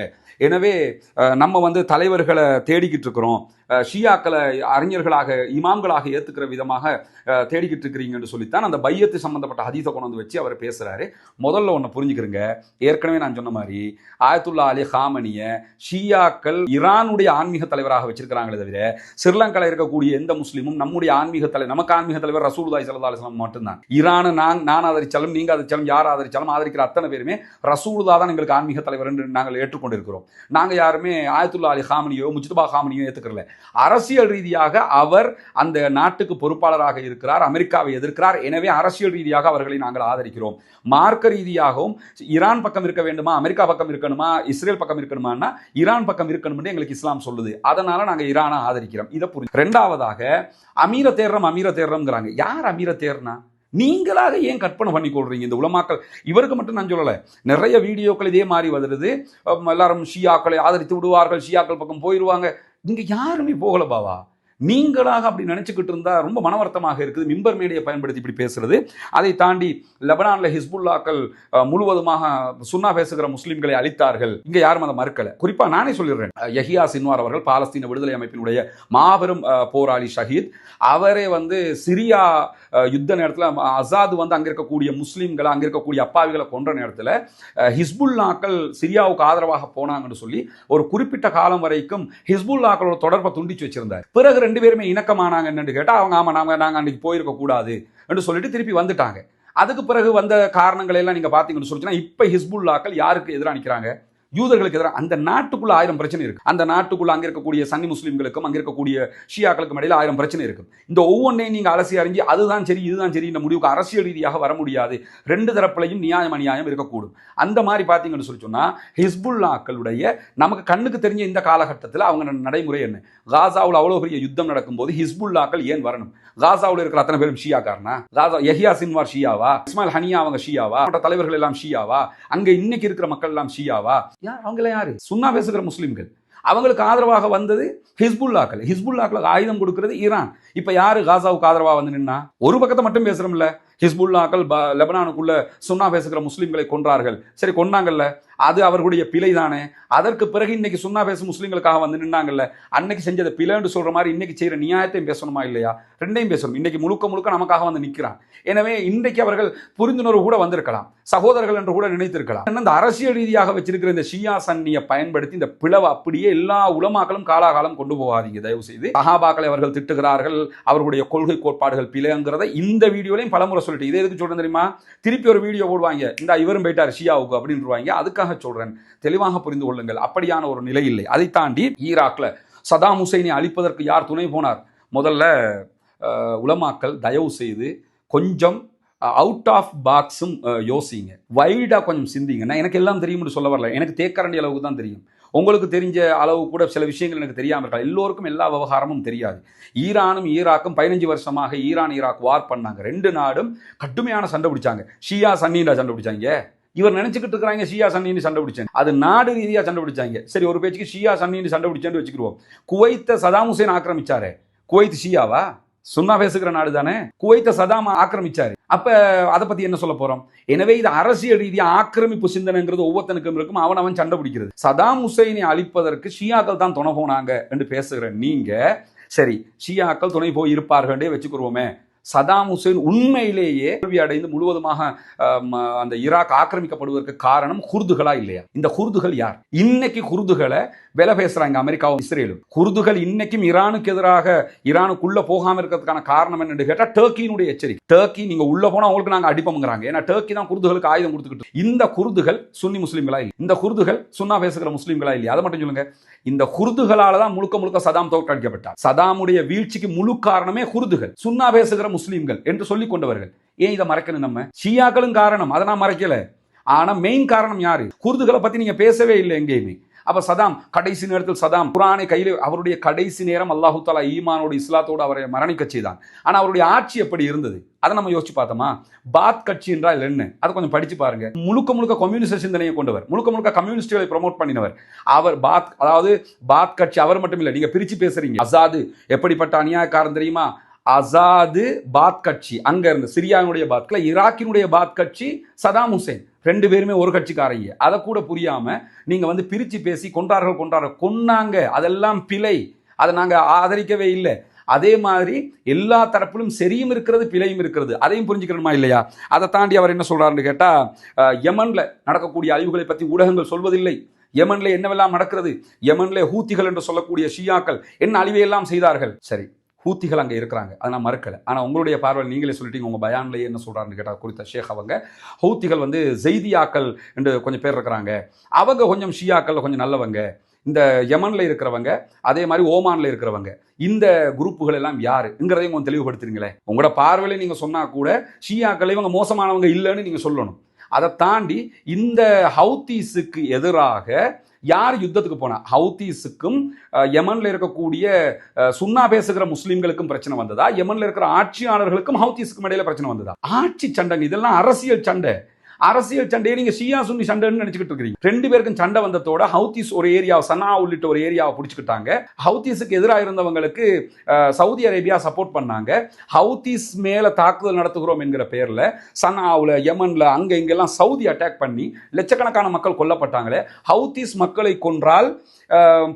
எனவே நம்ம வந்து தலைவர்களை தேடிக்கிட்டு இருக்கிறோம், ஷியாக்களை அறிஞர்களாக இமாம்களாக ஏற்றுக்கிற விதமாக தேடிக்கிட்டு இருக்கிறீங்கன்னு சொல்லித்தான் அந்த பையத்து சம்பந்தப்பட்ட ஹதீஸை கொண்டு வந்து வச்சு அவர் பேசுறாரு. முதல்ல ஒன்று புரிஞ்சுக்கிறங்க, ஏற்கனவே நான் சொன்ன மாதிரி ஆயத்துல்லா அலி ஹாமனிய ஷியாக்கள் ஈரானுடைய ஆன்மீக தலைவராக வச்சிருக்கிறாங்களே தவிர ஸ்ரீலங்காவில் இருக்கக்கூடிய எந்த முஸ்லீமும் நம்முடைய ஆன்மீக தலைவர், நமக்கு ஆன்மீக தலைவர் ரசூலுல்லாஹி ஸல்லல்லாஹு அலைஹி வஸல்லம் மட்டும்தான். ஈரானை நான் ஆதரிச்சாலும் நீங்க ஆதரிச்சாலும் யார் ஆதரிச்சாலும் ஆதரிக்கிற அத்தனை பேருமே ரசூலுல்லாஹ் தான் எங்களுக்கு ஆன்மீக தலைவர் என்று நாங்கள் ஏற்றுக்கொண்டிருக்கிறோம். நாங்கள் யாருமே ஆயத்துல்லா அலி ஹாமனியோ முஜ்தபா ஹாமனியோ ஏற்றுக்கிறல. அரசியல் ரீதியாக அவர் அந்த நாட்டுக்கு பொறுப்பாளராக இருக்கிறார், அமெரிக்காவை எதிர்க்கிறார். எனவே அரசியல் ரீதியாக அவர்களை நாங்கள் ஆதரிக்கிறோம். மார்க்க ரீதியாகவும் ஈரான் பக்கம் இருக்க வேண்டுமா, அமெரிக்கா பக்கம் இருக்கணுமா, இஸ்ரேல் பக்கம் இருக்கணுமான்னா ஈரான் பக்கம் இருக்கணும் எங்களுக்கு இஸ்லாம் சொல்லுது. அதனால நாங்கள் ஈரானை ஆதரிக்கிறோம். இதை புரிஞ்சு. ரெண்டாவதாக, அமீர தேர்றோம்ங்கிறாங்க. யார் அமீர தேர்னா? நீங்களாக ஏன் கற்பனை பண்ணி கொள்றீங்க? இந்த உலமாக்கள், இவருக்கு மட்டும் நான் சொல்லலை, நிறைய வீடியோக்கள் இதே மாதிரி வருது. எல்லாரும் ஷியாக்களை ஆதரித்து விடுவார்கள், ஷியாக்கள் பக்கம் போயிடுவாங்க. இங்க யாருமே போகல பாவா. நீங்களாக அப்படி நினைச்சுக்கிட்டு இருந்தா ரொம்ப மனவர்த்தமாக இருக்குது. மிம்பர் மேடையை பயன்படுத்தி இப்படி பேசுறது. அதை தாண்டி லெபனான்ல ஹிஸ்புல்லாக்கள் முழுவதுமாக சுன்னா பேசுகிற முஸ்லிம்களை அழித்தார்கள். இங்க யாரும் அதை மறுக்கல. குறிப்பா நானே சொல்லிடுறேன், யஹியா சின்வார் அவர்கள் பாலஸ்தீன விடுதலை அமைப்பினுடைய மாபெரும் போராளி ஷஹீத். அவரே வந்து சிரியா யுத்த நேரத்தில் அசாது வந்து அங்க இருக்கக்கூடிய முஸ்லிம்களை, அங்க இருக்கக்கூடிய அப்பாவிகளை கொன்ற நேரத்தில் ஹிஸ்புல்லாக்கள் சிரியாவுக்கு ஆதரவாக போனாங்கன்னு சொல்லி ஒரு குறிப்பிட்ட காலம் வரைக்கும் ஹிஸ்புல்லாக்களோட தொடர்பை துண்டிச்சு வச்சிருந்தார். பிறகு ரெண்டு பேருமே இணக்கமானாங்க என்னன்னு கேட்டால், அவங்க ஆமா நாங்கள் அன்னைக்கு போயிருக்க கூடாது என்று சொல்லிட்டு திருப்பி வந்துட்டாங்க. அதுக்கு பிறகு வந்த காரணங்களை எல்லாம் நீங்க பாத்தீங்கன்னு சொல்லிச்சுன்னா, இப்ப ஹிஸ்புல்லாக்கள் யாருக்கு எதிராக நிற்கிறாங்க? யூதர்களுக்கு எதிராக. அந்த நாட்டுக்குள்ள 1000 பிரச்சனை இருக்கு. அந்த நாட்டுக்குள்ள அங்க இருக்கக்கூடிய சன்னி முஸ்லிம்களுக்கும் அங்க இருக்கக்கூடிய ஷியாக்களுக்கும் இடையில 1000 பிரச்சனை இருக்கு. இந்த ஒவ்வொன்றையும் நீங்க அலசி அறிஞ்சு அதுதான் சரி இதுதான் சரி இந்த முடிவுக்கு அரசியல் ரீதியாக வர முடியாது. ரெண்டு தரப்புலையும் நியாயம் அநியாயம் இருக்கக்கூடும். அந்த மாதிரி பாத்தீங்கன்னு சொல்லி சொன்னா, ஹிஸ்புல்லாக்களுடைய நமக்கு கண்ணுக்கு தெரிஞ்ச இந்த காலகட்டத்தில் அவங்க நடைமுறை என்ன? காசாவில் அவ்வளவு பெரிய யுத்தம் நடக்கும் போது ஹிஸ்புல்லாக்கள் ஏன் வரணும்? காசாவில் இருக்கிற அத்தனை பேரும் ஷியாக்காரனா? காசா யஹியா சின்வார் ஷியாவா? இஸ்மாயில் ஹனியா அவங்க ஷியாவா? மற்ற தலைவர்கள் எல்லாம் ஷியாவா? அங்க இன்னைக்கு இருக்கிற மக்கள் எல்லாம் ஷியாவா? யார் அவங்க? யாரு? சுன்னா பேசுகிற முஸ்லிம்கள். அவங்களுக்கு ஆதரவாக வந்தது ஹிஸ்புல்லாக்கள். ஹிஸ்புல்லாக்களுக்கு ஆயுதம் கொடுக்கிறது ஈரான். இப்ப யாரு காசாவுக்கு ஆதரவாக வந்து நின்னா? ஒரு பக்கத்தை மட்டும் பேசுறோம்ல, ஹிஸ்புல்லாக்கள் லெபனானுக்குள்ள சுன்னா பேசுகிற முஸ்லிம்களை கொன்றார்கள். சரி, கொன்னாங்கல்ல, அது அவர்களுடைய பிழை தானே. அதற்கு பிறகு இன்னைக்கு சுன்னா பேசும் முஸ்லீம்களுக்காக வந்து நின்னாங்கல்ல, அன்னைக்கு செஞ்சதை பிழைன்னு சொல்ற மாதிரி இன்னைக்கு செய்யற நியாயத்தையும் பேசணுமா இல்லையா? ரெண்டையும் பேசணும். இன்னைக்கு முழுக்க முழுக்க நமக்காக வந்து நிற்கிறான். எனவே இன்றைக்கு அவர்கள் புரிந்துணர்வு கூட வந்திருக்கலாம், சகோதரர்கள் என்று கூட நினைத்திருக்கலாம். இந்த அரசியல் ரீதியாக வச்சிருக்கிற இந்த ஷியா சன்னியை பயன்படுத்தி இந்த பிளவை அப்படியே எல்லா உலமாக்களும் காலாகாலம் கொண்டு போகாதீங்க தயவு செய்து. சஹாபாக்களை அவர்கள் திட்டுகிறார்கள், அவர்களுடைய கொள்கை கோட்பாடுகள் பிழைங்கிறத இந்த வீடியோலையும் பலமுறை சொல்லிட்டு, இதே எதுக்கு சொல்றேன் தெரியுமா? திருப்பி ஒரு வீடியோ போடுவாங்க, இந்த இவரும் போயிட்டார் ஷியாவுக்கு அப்படின்றாங்க. அதுக்காக சொல்றேன், தெளிவாக புரிந்து கொள்ளுங்கள். அப்படியான ஒரு நிலை இல்லை. அதை தாண்டி ஈராக்ல சதாம் ஹுசைனை அழிப்பதற்கு யார் துணை போனார்? முதல்ல உலமாக்கள் தயவு செய்து கொஞ்சம் அவுட் ஆஃப் பாக்ஸும் யோசிங்க, வைடா கொஞ்சம் சிந்திங்க. எனக்கு எல்லாம் தெரியும்னு சொல்ல வரல, எனக்கு தேக்கரண்டி அளவுக்கு தான் தெரியும். உங்களுக்கு தெரிஞ்ச அளவு கூட சில விஷயங்கள் எனக்கு தெரியாமல் இருக்கலாம். எல்லோருக்கும் எல்லா விவகாரமும் தெரியாது. ஈரானும் ஈராக்கும் 15 வருஷமாக ஈரான் ஈராக் வார் பண்ணாங்க. 2 நாடும் கடுமையான சண்டை பிடிச்சாங்க. ஷியா சன்னிடா சண்டை பிடிச்சாங்க. இவர் நினைச்சுக்கிட்டு இருக்கிறாங்க ஷியா சன்னின்னு சண்டை பிடிச்சாங்க. அது நாடு ரீதியாக சண்டை பிடிச்சாங்க. சரி, ஒரு பேச்சுக்கு ஷியா சன்னின்னு சண்டை பிடிச்சேன்னு வச்சுக்கிடுவோம். குவைத்தை சதாம் ஹுசைன் ஆக்கிரமிச்சாரு. குவைத் ஷியாவா? சுன்னா பேசுகிற நாடு தானே. குவைத்தை சதாம் ஆக்கிரமிச்சாரு. அப்ப அதை பத்தி என்ன சொல்ல போறோம்? எனவே இது அரசியல் ரீதியா ஆக்கிரமிப்பு சிந்தனைங்கிறது ஒவ்வொருத்தனுக்கும் இருக்கும். அவன் சண்டை பிடிக்கிறது. சதாம் ஹுசைனை அழிப்பதற்கு ஷியாக்கள் தான் துணை போனாங்க என்று பேசுகிற நீங்க, சரி ஷியாக்கள் துணை போய் இருப்பார்கள் வச்சுக்கிறோமே, சதாம் ஹுசைன் உண்மையிலேயே தோல்வி அடைந்து முழுவதுமாக அந்த ஈராக் ஆக்கிரமிக்கப்படுவதற்கு காரணம் குர்துகளா இல்லையா? இந்த குர்துகள் யார்? இன்னைக்கு குர்துகளை விலை பேசுறாங்க அமெரிக்காவும் இஸ்ரேலும். குர்துகள் இன்னைக்கும் ஈரானுக்கு எதிராக ஈரானுக்குள்ள போகாம இருக்கிறதுக்கான காரணம் என்னன்னு கேட்டா டர்க்கியினுடைய எச்சரிக்கை. டர்க்கி நீங்க உள்ள போனா உங்களுக்கு நாங்க அடிப்போம்ங்கிறாங்க. ஏன்னா டர்க்கி தான் குர்துகளுக்கு ஆயுதம் கொடுத்துக்கிட்டு. இந்த குர்துகள் சுன்னி முஸ்லீம்களா இல்லை? இந்த குர்துகள் சுன்னா பேசுகிற முஸ்லீம்களா இல்லையா? அதை மட்டும் சொல்லுங்க. இந்த குர்துகளால தான் முழுக்க முழுக்க சதாம் தோற்கடிக்கப்பட்டார். சதாமுடைய வீழ்ச்சிக்கு முழு காரணமே குர்துகள், சுன்னா பேசுகிற முஸ்லீம்கள் என்று சொல்லிக் கொண்டவர்கள். ஏன் இதை மறைக்கணும்? நம்ம ஷியாக்களும் காரணம், அதை நான் மறைக்கல. ஆனா மெயின் காரணம் யாரு? குர்துகளை பத்தி நீங்க பேசவே இல்லை எங்கேயுமே. அப்ப சதாம் கடைசி நேரத்தில் சதாம் குர்ஆனை கையில், அவருடைய கடைசி நேரம் அல்லாஹு தஆலா ஈமானோடு இஸ்லாத்தோடு அவரை மரணிக்க செய்தான். ஆனா அவருடைய ஆட்சி எப்படி இருந்தது அதை நம்ம யோசிச்சு பார்த்தோமா? பாத் கட்சி என்றால் என்ன? அதை கொஞ்சம் படிச்சு பாருங்க. முழுக்க முழுக்க கம்யூனிஸ்ட் சிந்தனையை கொண்டவர், முழுக்க முழுக்க கம்யூனிஸ்டுகளை ப்ரமோட் பண்ணினவர் அவர். அதாவது பாத் கட்சி அவர் மட்டும் இல்லை, நீங்க பிரிச்சு பேசுறீங்க. அசாது எப்படிப்பட்ட அநியாயக்காரன் தெரியுமா? அசாது பாத் கட்சி அங்க இருந்து சிரியானுடைய பாத், ஈராக்கினுடைய பாத் கட்சி சதாம் ஹுசைன், 2 பேருமே ஒரு கட்சிக்காரங்க. அதை கூட புரியாம நீங்க வந்து பிரிச்சு பேசி கொன்னாங்க, அதெல்லாம் பிழை, அதை நாங்க ஆதரிக்கவே இல்லை. அதே மாதிரி எல்லா தரப்பிலும் சரியும் இருக்கிறது, பிழையும் இருக்கிறது, அதையும் புரிஞ்சுக்கணுமா இல்லையா? அதை தாண்டி அவர் என்ன சொல்றாருன்னு கேட்டா, யமன்ல நடக்கக்கூடிய அழிவுகளை பத்தி ஊடகங்கள் சொல்வதில்லை. யமன்ல என்னவெல்லாம் நடக்கிறது, யமன்ல ஹூத்திகள் என்று சொல்லக்கூடிய ஷியாக்கள் என்ன அழிவையெல்லாம் செய்தார்கள். சரி, ஹூத்திகள் அங்கே இருக்கிறாங்க, அதை நான் மறுக்கலை. ஆனால் உங்களுடைய பார்வையில் நீங்களே சொல்லிட்டீங்க, உங்கள் பயான்லேயே என்ன சொல்கிறாருன்னு கேட்டால் குறித்த ஷேக் அவங்க, ஹூத்திகள் வந்து ஜெய்தியாக்கள் என்று கொஞ்சம் பேர் இருக்கிறாங்க, அவங்க கொஞ்சம் ஷியாக்கள் கொஞ்சம் நல்லவங்க, இந்த யமனில் இருக்கிறவங்க அதே மாதிரி ஓமானில் இருக்கிறவங்க, இந்த குரூப்புகள் எல்லாம் யாருங்கிறதையும் கொஞ்சம் தெளிவுபடுத்துறீங்களே. உங்களோட பார்வையில் நீங்கள் சொன்னால் கூட ஷியாக்கள் இவங்க மோசமானவங்க இல்லைன்னு நீங்கள் சொல்லணும். அதை தாண்டி இந்த ஹவுத்தீஸுக்கு எதிராக யார் யுத்தத்துக்கு போனா? ஹவுத்தீஸுக்கும் யமன்ல இருக்கக்கூடிய சுன்னா பேசுகிற முஸ்லீம்களுக்கும் பிரச்சனை வந்ததா? யமன்ல இருக்கிற ஆட்சியாளர்களுக்கும் ஹவுத்தீஸுக்கும் இடையில பிரச்சனை வந்ததா? ஆட்சி சண்டைங்க, இதெல்லாம் அரசியல் சண்டை. அரசியல் சண்டையை நீங்க ஷியா சுன்னி சண்டைன்னு நினைச்சுக்கிட்டு இருக்கீங்க. 2 பேருக்கும் சண்டை வந்ததோட ஹவுத்தீஸ் ஒரு ஏரியாவை, சனா உள்ளிட்ட ஒரு ஏரியாவை பிடிச்சிக்கிட்டாங்க. ஹவுத்தீஸுக்கு எதிராக இருந்தவங்களுக்கு சவுதி அரேபியா சப்போர்ட் பண்ணாங்க. ஹவுத்தீஸ் மேல தாக்குதல் நடத்துகிறோம் என்கிற பேர்ல சனாவுல, யமன்ல, அங்க இங்கெல்லாம் சவுதி அட்டாக் பண்ணி லட்சக்கணக்கான மக்கள் கொல்லப்பட்டாங்களே. ஹவுத்தீஸ் மக்களை கொன்றால்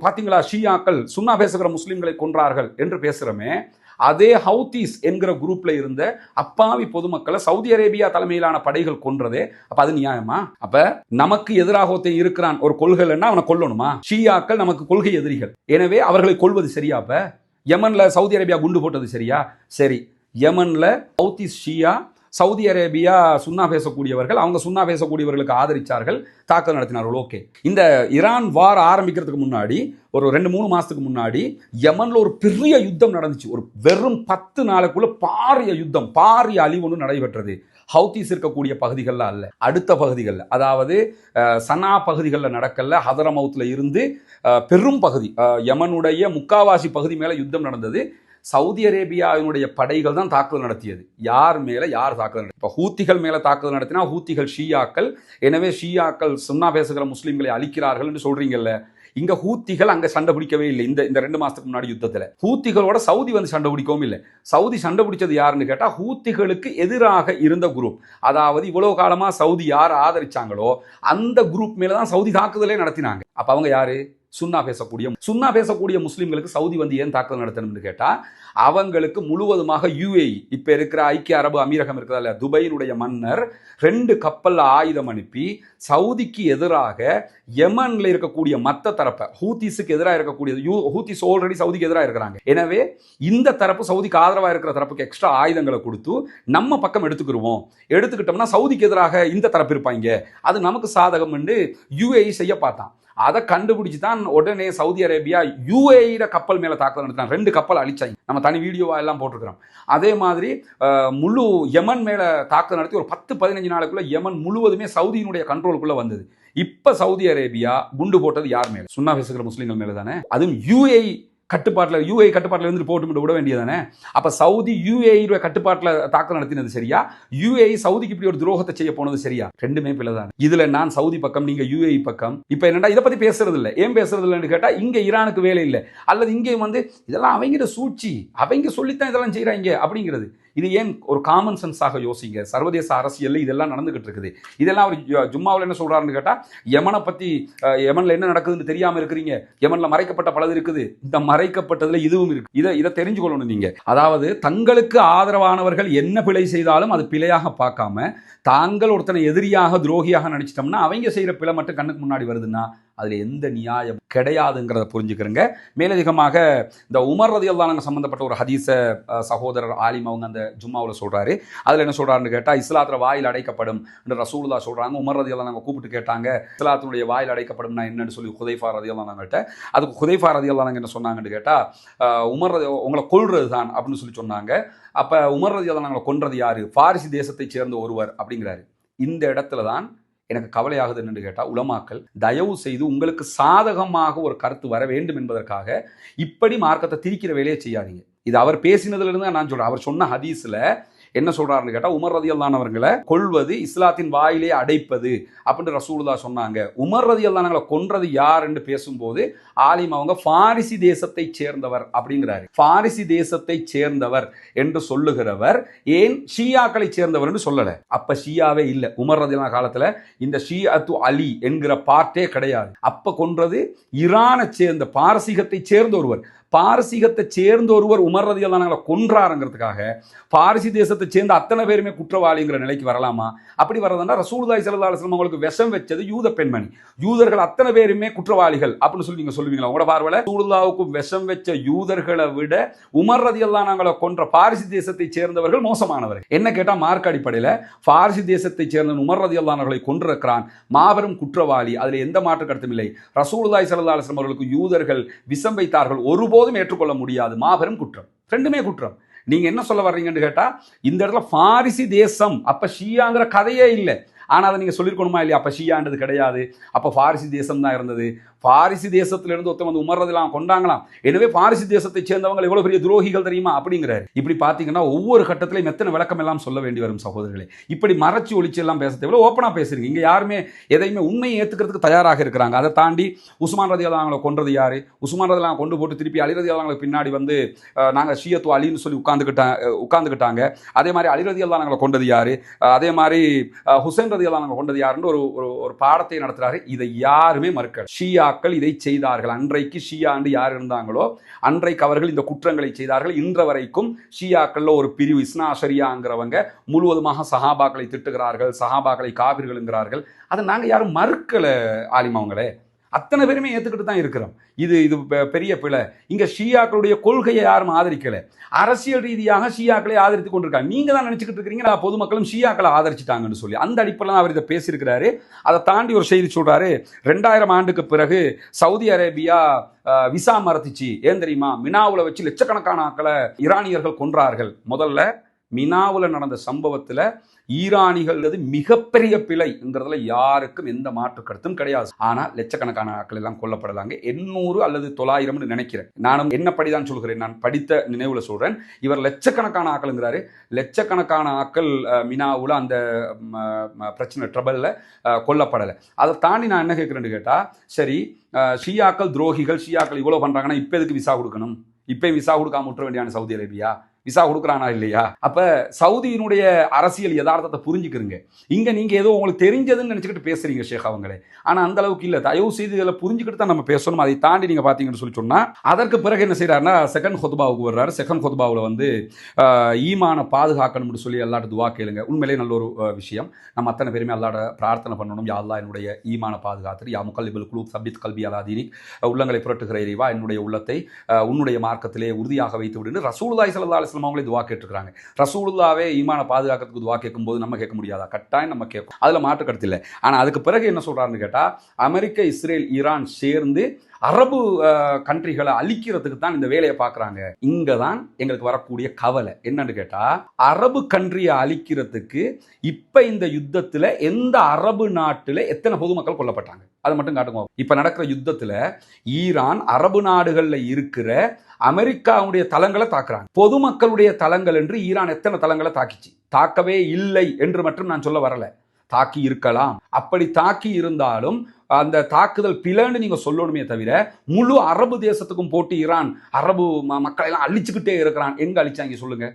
பாத்தீங்களா, ஷியாக்கள் சுன்னா பேசுகிற முஸ்லிம்களை கொன்றார்கள் என்று பேசுறமே. அதே ஹவுத்தீஸ் என்கிற குரூப்ல இருந்த அப்பாவி பொதுமக்களை சவுதி அரேபியா தலைமையிலான படைகள் கொன்றதே. அப்ப அது நியாயமா? அப்ப நமக்கு எதிராக ஒருத்தன் இருக்கிறான் ஒரு கொள்கைன்னா அவனை கொல்லணுமா? ஷியாக்கள் நமக்கு கொள்கை எதிரிகள், எனவே அவர்களை கொள்வது சரியா? அப்ப யமன்ல சவுதி அரேபியா குண்டு போட்டது சரியா? சரி, யமன்ல ஹவுத்தீஸ் ஷியா, சவுதி அரேபியா சுன்னா பேசக்கூடியவர்கள், அவங்க சுன்னா பேசக்கூடியவர்களுக்கு ஆதரிச்சார்கள், தாக்குதல் நடத்தினார்கள். ஓகே, இந்த ஈரான் வார் ஆரம்பிக்கிறதுக்கு முன்னாடி ஒரு 2-3 மாசத்துக்கு முன்னாடி யமன்ல ஒரு பெரிய யுத்தம் நடந்துச்சு. ஒரு வெறும் 10 நாளுக்குள்ள பாரிய யுத்தம், பாரிய அழிவு ஒன்று நடைபெற்றது. ஹவுத்தீஸ் இருக்கக்கூடிய பகுதிகளில் அல்ல, அடுத்த பகுதிகளில், அதாவது சனா பகுதிகளில் நடக்கல. ஹதரமவுத்ல இருந்து பெரும் பகுதி, யமனுடைய முக்காவாசி பகுதி மேல யுத்தம் நடந்தது. சவுதி அரேபியாவினுடைய படைகள் தான் தாக்குதல் நடத்தியது. யார் மேல யார் தாக்குதல்? இப்போ ஹூத்திகள் மேல தாக்குதல் நடத்தினா ஹூத்திகள் ஷியாக்கள், எனவே ஷியாக்கள் சுன்னா பேசுகிற முஸ்லீம்களை அழிக்கிறார்கள் என்று சொல்றீங்கல்ல. இங்க ஹூத்திகள் அங்க சண்டை பிடிக்கவே இல்லை. இந்த 2 மாசத்துக்கு முன்னாடி யுத்தத்துல ஹூத்திகளோட சவுதி வந்து சண்டை பிடிக்கவும் இல்லை. சவுதி சண்டை பிடிச்சது யாருன்னு கேட்டா ஹூத்திகளுக்கு எதிராக இருந்த குரூப். அதாவது இவ்வளவு காலமா சவுதி யார் ஆதரிச்சாங்களோ அந்த குரூப் மேலதான் சவுதி தாக்குதலே நடத்தினாங்க. அப்ப அவங்க யாரு? சுன்னா பேசக்கூடிய முஸ்லிம்களுக்கு சவுதி வந்து ஏன் தாக்குதல் நடத்தணும்னு கேட்டா அவங்களுக்கு முழுவதுமாக யுஏஇ இப்ப இருக்கிற ஐக்கிய அரபு அமீரகம் இருக்கிறதுல துபையினுடைய மன்னர் 2 கப்பல் ஆயுதம் அனுப்பி சவுதிக்கு எதிராக யமன்ல இருக்கக்கூடிய மத்த தரப்பை ஹூத்திஸுக்கு எதிராக இருக்கக்கூடிய ஹூத்திஸ் ஆல்ரெடி சவுதிக்கு எதிராக இருக்கிறாங்க. எனவே இந்த தரப்பு சவுதிக்கு ஆதரவாக இருக்கிற தரப்புக்கு எக்ஸ்ட்ரா ஆயுதங்களை கொடுத்து நம்ம பக்கம் எடுத்துக்கிட்டோம்னா சவுதிக்கு எதிராக இந்த தரப்பு இருப்பாங்க, அது நமக்கு சாதகம் என்று யுஏஇ செய்ய பார்த்தான். அதை கண்டுபிடிச்சு தான் உடனே சவுதி அரேபியா யுஏஇ கப்பல் மேல தாக்குதல் நடத்தினாங்க. 2 கப்பல் அழிச்சாங்க. நம்ம தனி வீடியோவா எல்லாம் போட்டிருக்கிறோம். அதே மாதிரி முழு யமன் மேல தாக்குதல் நடத்தி ஒரு 10-15 நாளுக்குள்ள யமன் முழுவதுமே சவுதியினுடைய கண்ட்ரோலுக்குள்ள வந்தது. இப்ப சவுதி அரேபியா குண்டு போட்டது யார் மேல? சுன்னா பேசுகிற முஸ்லிம்கள் மேல தானே. அதுவும் யுஏஇ கட்டுப்பாட்டில் இருந்து போட்டு விட வேண்டியதானே. அப்ப சவுதி யுஏஇ கட்டுப்பாட்டில் தாக்குதல் நடத்தினது சரியா? யுஏஇ சவுதிக்கு இப்படி ஒரு துரோகத்தை செய்ய போனது சரியா? ரெண்டுமே பிள்ளைதான். இதுல நான் சவுதி பக்கம், நீங்க யுஏஇ பக்கம். இப்ப என்னடா இதை பத்தி பேசுறது இல்லை. ஏன் பேசுறது இல்லைன்னு கேட்டா இங்க ஈரானுக்கு வேலை இல்லை, அல்லது இங்கே வந்து இதெல்லாம் அவங்க சூழ்ச்சி, அவங்க சொல்லித்தான் இதெல்லாம் செய்யறாங்க அப்படிங்கிறது. இது ஏன் ஒரு காமன் சென்ஸாக யோசிங்க. சர்வதேச அரசியல் இதெல்லாம் நடந்துகிட்டு இருக்குது. இதெல்லாம் அவர் ஜும்மாவில் என்ன சொல்றாருன்னு கேட்டா யமனை பத்தி, யமன்ல என்ன நடக்குதுன்னு தெரியாம இருக்கிறீங்க, யமன்ல மறைக்கப்பட்ட பலது இருக்குது, இந்த மறைக்கப்பட்டதுல இதுவும் இருக்கு. இதை தெரிஞ்சு கொள்ளணும் நீங்க. அதாவது தங்களுக்கு ஆதரவானவர்கள் என்ன பிழை செய்தாலும் அது பிழையாக பார்க்காம தாங்கள் ஒருத்தனை எதிரியாக துரோகியாக நினைச்சிட்டோம்னா அவங்க செய்யற பிழை மட்டும் கண்ணுக்கு முன்னாடி வருதுன்னா அதுல எந்த நியாயம் கிடையாதுங்கிறத புரிஞ்சுக்கிறங்க. மேலதிகமாக இந்த உமர் ரலியல்லாஹு அன்ஹு சம்பந்தப்பட்ட ஒரு ஹதீஸ சகோதரர் ஆலிம் அவங்க அந்த ஜும்மாவில் சொல்றாரு. அதுல என்ன சொல்றாருன்னு கேட்டா இஸ்லாத்துல வாயில் அடைக்கப்படும் என்று ரசூலுல்லாஹ் சொல்றாங்க. உமர் ரலியல்லாஹு அன்ஹு கூப்பிட்டு கேட்டாங்க இஸ்லாத்தினுடைய வாயில் அடைக்கப்படும்னா என்னன்னு சொல்லி ஹுதைஃபா ரலியல்லாஹு அன்ஹுட்ட. அதுக்கு ஹுதைஃபா ரலியல்லாஹு அன்ஹு என்ன சொன்னாங்கன்னு கேட்டா உமர் உங்களை கொல்றது தான் அப்படின்னு சொல்லி சொன்னாங்க. அப்ப உமர் ரலியல்லாஹு அன்ஹு கொன்றது யாரு? பாரிசி தேசத்தை சேர்ந்த ஒருவர் அப்படிங்கிறாரு. இந்த இடத்துல தான் எனக்கு கவலையாகுது என்று கேட்டால் உலமாக்கள் தயவு செய்து உங்களுக்கு சாதகமாக ஒரு கருத்து வர வேண்டும் என்பதற்காக இப்படி மார்க்கத்தை திரிக்கிற வேலையை செய்யாதீங்க. இது அவர் பேசினதுல இருந்து நான் சொல்றேன். அவர் சொன்ன ஹதீஸ்ல என்ன சொல்றாருன்னு கேட்டா உமர் ரலியல்லாஹு அன்ஹுவர்களை கொல்வது இஸ்லாத்தின் வாயிலே அடைப்பது அப்படின்னு ரசூலுல்லாஹ் சொன்னாங்க. உமர் ரலியல்லாஹு அன்ஹுவை கொன்றது யார் என்று பேசும்போது ஆலிம் அவங்க பாரிசி தேசத்தை சேர்ந்தவர் அப்படிங்கிறாரு. பாரிசி தேசத்தை சேர்ந்தவர் என்று சொல்லுகிறவர் ஏன் ஷியாக்களை சேர்ந்தவர் என்று சொல்லல. அப்ப ஷியாவே இல்லை. உமர் ரலியல்லாஹு காலத்துல இந்த ஷியாத்து அலி என்கிற பார்ட்டே கிடையாது. அப்ப கொன்றது ஈரானை சேர்ந்த பாரசீகத்தை சேர்ந்த ஒருவர். பாரசீகத்தை சேர்ந்த ஒருவர் உமர் ரலியல்லாஹு அன்ஹு கொன்றாருங்கிறதுக்காக பாரிசி தேசத்தை சேர்ந்த அத்தனை பேருமே குற்றவாளிங்கிற நிலைக்கு வரலாமா? அப்படி வரதுன்னா ரசூலுல்லாஹி ஸல்லல்லாஹு அலைஹி வஸல்லம் அவங்களுக்கு விஷம் வச்சது யூத பெண்மணி, யூதர்கள் அத்தனை பேருமே குற்றவாளிகள் அப்படின்னு சொல்லி நீங்க சொல்லுவீங்களா? உங்களோட பார்வையில ரசூலுல்லாஹ்வுக்கு விஷம் வச்ச யூதர்களை விட உமர் ரலியல்லாஹு அன்ஹு கொன்ற பாரிசி தேசத்தை சேர்ந்தவர்கள் மோசமானவர்கள். என்ன கேட்டா மார்க்க அடிப்படையில் பாரிசி தேசத்தை சேர்ந்த உமர் ரலியல்லாஹு அன்ஹுவை கொன்றிருக்கிறான், மாபெரும் குற்றவாளி. அதுல எந்த மாற்று கருத்தும் இல்லை. ரசூலுல்லாஹி ஸல்லல்லாஹு அலைஹி வஸல்லம் அவர்களுக்கு யூதர்கள் விஷம் வைத்தார்கள், ஒருபோதும் ஏற்றுக்கொள்ள முடியாது. மாபெரும் குற்றம், ரெண்டுமே குற்றம். நீங்க என்ன சொல்ல வர்றீங்கன்னு கேட்டா இந்த இடத்துல பாரிசி தேசம் அப்ப ஷியாங்கிற கதையே இல்லை. ஆனா அதை நீங்க சொல்லிருக்கணுமா இல்லையா? அப்ப ஷியான்றது கிடையாது, அப்ப பாரிசி தேசம் தான் இருந்தது. பாரிசி தேசத்திலிருந்து ஒருத்தன் வந்து உமர் ரலியல்லாஹு அன்ஹு கொண்டாங்களாம். எனவே பாரிசி தேசத்தை சேர்ந்தவங்க எவ்வளவு பெரிய துரோகிகள் தெரியுமா அப்படிங்கிறாரு. இப்படி பாத்தீங்கன்னா ஒவ்வொரு கட்டத்திலையும் எத்தனை விளக்கம் எல்லாம் சொல்ல வேண்டி வரும் சகோதரர்களே. இப்படி மறைச்சு ஒளிச்சு எல்லாம் பேச தேவை. ஓப்பனா பேசுறீங்க. இங்க யாருமே எதையுமே உண்மையை ஏத்துக்கிறதுக்கு தயாராக இருக்கிறாங்க. அதை தாண்டி உஸ்மான் ரலியல்லாஹு அன்ஹு கொன்றது யாரு? உஸ்மான் ரலியல்லாஹு அன்ஹு கொண்டு போட்டு திருப்பி அலி ரலியல்லாஹு அன்ஹு பின்னாடி வந்து நாங்க ஷியத்து அலின்னு சொல்லி உட்கார்ந்துக்கிட்டாங்க. அதே மாதிரி அலி ரலியல்லாஹு அன்ஹு கொண்டது யாரு? அதே மாதிரி ஹுசைன் ரலியல்லாஹு அன்ஹு கொண்டது யாருன்னு ஒரு பாடத்தை நடத்துறாரு. இதை யாருமே மறுக்கல. ஷியா இதை செய்தார்கள். அன்றைக்கு ஷியா என்று யார் இருந்தாங்களோ அன்றைக்கு அவர்கள் இந்த குற்றங்களை செய்தார்கள். இன்ற வரைக்கும் ஷியாக்கள்ல ஒரு பிரிவு இஸ்னா அஷரியாங்கிறவங்க முழுவதுமாக சஹாபாக்களை திட்டுகிறார்கள், சஹாபாக்களை காபிர்கள் என்கிறார்கள். அதை நாங்க யாரும் மறுக்கல ஆலிம் அவங்களே. அத்தனை பேருமே ஏத்துக்கிட்டு தான் இருக்கிறோம். இது பெரிய பிழை. இங்க ஷியாக்களுடைய கொள்கையை யாரும் ஆதரிக்கல. அரசியல் ரீதியாக ஷியாக்களை ஆதரித்துக் கொண்டிருக்காங்க. நீங்க தான் நினைச்சுக்கிட்டு இருக்கீங்க பொதுமக்களும் ஷியாக்களை ஆதரிச்சுட்டாங்கன்னு சொல்லி. அந்த அடிப்படையில் அவர் இதை பேசியிருக்கிறாரு. அதை தாண்டி ஒரு செய்தி சொல்றாரு. 2000 ஆண்டுக்கு பிறகு சவுதி அரேபியா விசா மறுத்துச்சு. ஏன் தெரியுமா? மினாவுல வச்சு லட்சக்கணக்கான ஆட்களை ஈரானியர்கள் கொன்றார்கள். முதல்ல மினாவில் நடந்த சம்பவத்தில் ஈரானிகள் மிகப்பெரிய பிழைங்கிறதுல யாருக்கும் எந்த மாற்று கருத்தும் கிடையாது. ஆனால் லட்சக்கணக்கான ஆட்கள் எல்லாம் கொல்லப்படலாங்க. 800 அல்லது 900 நினைக்கிறேன். நானும் என்னப்படிதான் சொல்கிறேன், நான் படித்த நினைவுல சொல்றேன். இவர் லட்சக்கணக்கான ஆட்கள்ங்கிறாரு. லட்சக்கணக்கான ஆட்கள் மினாவுல அந்த பிரச்சனை ட்ரபிள்ல கொல்லப்படலை. அதை தாண்டி நான் என்ன கேட்கிறேன்னு கேட்டா, சரி ஷியாக்கள் துரோகிகள், ஷியாக்கள் இவ்வளவு பண்றாங்கன்னா இப்ப எதுக்கு விசா கொடுக்கணும்? இப்ப விசா கொடுக்காம விட்டுற வேண்டியான சவுதி அரேபியா? விசா கொடுக்குறானா இல்லையா? அப்ப சவுதியினுடைய அரசியல் யதார்த்தத்தை புரிஞ்சுக்கிறீங்க. இங்க நீங்க ஏதோ உங்களுக்கு தெரிஞ்சதுன்னு நினைச்சுக்கிட்டு பேசுறீங்க ஷேக் அவங்களே. ஆனா அந்த அளவுக்கு இல்ல. தயவு செய்து இதில் புரிஞ்சுக்கிட்டு தான் நம்ம பேசணும். அதை தாண்டி நீங்க பாத்தீங்கன்னு சொல்லி சொன்னா, அதற்கு பிறகு என்ன செய்யறாருன்னா செகண்ட் ஹுத்பாவுக்கு வர்றாரு. செகண்ட் ஹுத்பாவில் ஈமான பாதுகாக்கணும்னு சொல்லி எல்லாரும் துவா கேளுங்க. உண்மையிலே நல்ல ஒரு விஷயம். நம்ம அத்தனை பேருமே அல்லாட பிரார்த்தனை பண்ணணும். யா அல்லாஹ் என்னுடைய ஈமான பாதுகாத்து, யா முகல்லிபுல் குலூப் சபித் கல்பி அலா தீனிக், உள்ளங்களை புரட்டுகிற இறைவா என்னுடைய உள்ளத்தை உன்னுடைய மார்க்கத்திலே உறுதியாக வைத்து விடுன்னு ரசூலுல்லாஹி ஸல்லல்லாஹு அலைஹி வஸல்லம் அவங்களே துவா கேட்டுருக்காங்க. ரசூலுல்லாவே ஈமான பாதுகாக்கிறதுக்கு துவா கேட்கும் போது நம்ம கேட்க முடியாதா? கட்டாயம் நம்ம கேட்கும். அதுல மாற்று கருத்து இல்லை. ஆனா அதுக்கு பிறகு என்ன சொல்றாருன்னு கேட்டா, அமெரிக்க, இஸ்ரேல், ஈரான் சேர்ந்து அரபு கண்ட்ரிகளை அழிக்கிறதுக்கு தான் இந்த வேலையை பார்க்குறாங்க. இங்க தான் எங்களுக்கு வரக்கூடிய கவலை என்னன்னு கேட்டா, அரபு கண்ட்ரியை அழிக்கிறதுக்கு இப்ப இந்த யுத்தத்துல எந்த அரபு நாட்டுல எத்தனை பொதுமக்கள் கொல்லப்பட்டாங்க அதை மட்டும் காட்டுங்க. இப்ப நடக்கிற யுத்தத்துல ஈரான் அரபு நாடுகள்ல இருக்கிற அமெரிக்காவுடைய தளங்களை தாக்குறாங்க. பொதுமக்களுடைய தளங்கள் என்று ஈரான் எத்தனை தளங்களை தாக்கிச்சு? தாக்கவே இல்லை என்று மட்டும் நான் சொல்ல வரல. தாக்கி இருக்கலாம். அப்படி தாக்கி இருந்தாலும் அந்த தாக்குதல் பிளன்னு நீங்க சொல்லணுமே தவிர, முழு அரபு தேசத்துக்கும் போட்டு ஈரான் அரபு மக்களை எல்லாம் அழிச்சுக்கிட்டே இருக்கிறான். எங்க அழிச்சாங்க சொல்லுங்க?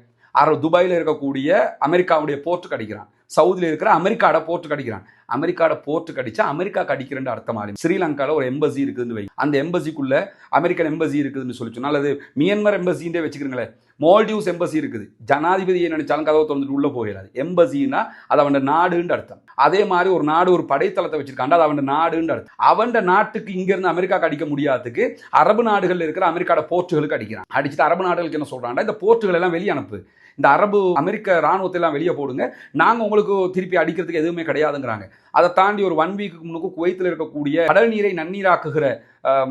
துபாயில இருக்கக்கூடிய அமெரிக்காவுடைய போர்ட்டுக்கு அடிக்கிறான். சவுதியில் இருக்கிற அமெரிக்காட போர்ட்டுக்கு அடிக்கிறான். அமெரிக்காட போர்ட்டுக்கு அடிச்சா அமெரிக்காக்கு அடிக்கிறேன்னு அர்த்தமாகும். ஸ்ரீலங்காவில் ஒரு எம்பசி இருக்குதுன்னு வை. அந்த எம்பசிக்குள்ள அமெரிக்கன் எம்பசி இருக்குதுன்னு சொல்லி சொன்னால், அல்லது மியன்மார் எம்பசின்றே வச்சுக்கிறீங்களேன், மால்டிவ்ஸ் எம்பசி இருக்குது. ஜனாதிபதியை நினைச்சாலும் கதவை திறந்துட்டு உள்ள போயிடாது. எம்பசின்னா அது அவன் நாடுன்னு அர்த்தம். அதே மாதிரி ஒரு நாடு ஒரு படைத்தளத்தை வச்சிருக்காண்டா அது அவன் நாடுன்னு அர்த்தம். அவன் நாட்டுக்கு இங்க இருந்து அமெரிக்காக்கு அடிக்க முடியாததுக்கு அரபு நாடுகள் இருக்கிற அமெரிக்காட போர்ட்டுகளுக்கு அடிக்கிறான். அடிச்சுட்டு அரபு நாடுகளுக்கு என்ன சொல்றாண்டா, இந்த போர்ட்டுகள் எல்லாம் வெளியே அனுப்பு, இந்த அரபு அமெரிக்க ராணுவத்தை எல்லாம் வெளியே போடுங்க, நாங்க உங்களுக்கு திருப்பி அடிக்கிறதுக்கு எதுவுமே கிடையாதுங்கிறாங்க. அதை தாண்டி ஒரு 1 வீக்கு முன்னுக்கு குவைத்தில் இருக்கக்கூடிய கடல் நீரை நன்னீராக்குகிற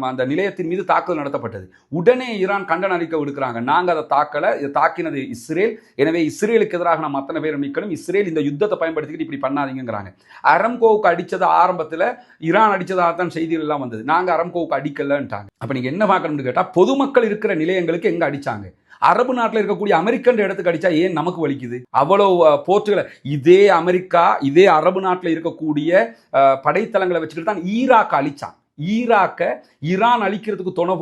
அந்த நிலையத்தின் மீது தாக்குதல் நடத்தப்பட்டது. உடனே ஈரான் கண்டன அறிக்கை விடுக்கிறாங்க, நாங்க அதை தாக்கல, இதை தாக்கினது இஸ்ரேல், எனவே இஸ்ரேலுக்கு எதிராக நம்ம அத்தனை பேரும் நிற்கணும், இஸ்ரேல் இந்த யுத்தத்தை பயன்படுத்திக்கிட்டு இப்படி பண்ணாதீங்கிறாங்க. அரம்கோவுக்கு அடிச்சது ஆரம்பத்தில் ஈரான் அடிச்சதாக தான் செய்திகள் எல்லாம் வந்தது. நாங்க அரம்கோவுக்கு அடிக்கலன்ட்டாங்க. அப்ப நீங்க என்ன பார்க்கணும்னு கேட்டா, பொதுமக்கள் இருக்கிற நிலையங்களுக்கு எங்க அடிச்சாங்க? அரபு நாட்டில் இருக்கக்கூடிய அமெரிக்கன் இடத்துக்கு அடிச்சா ஏன் நமக்கு வலிக்குது? அவ்வளவு போர்ட்டுகளை இதே அமெரிக்கா, இதே அரபு நாட்டில் இருக்கக்கூடிய படைத்தளங்களை வச்சுக்கிட்டு தான் ஈராக் அழிச்சான். ஈராக்க ஈரான் அழிக்கிறதுக்கு துணை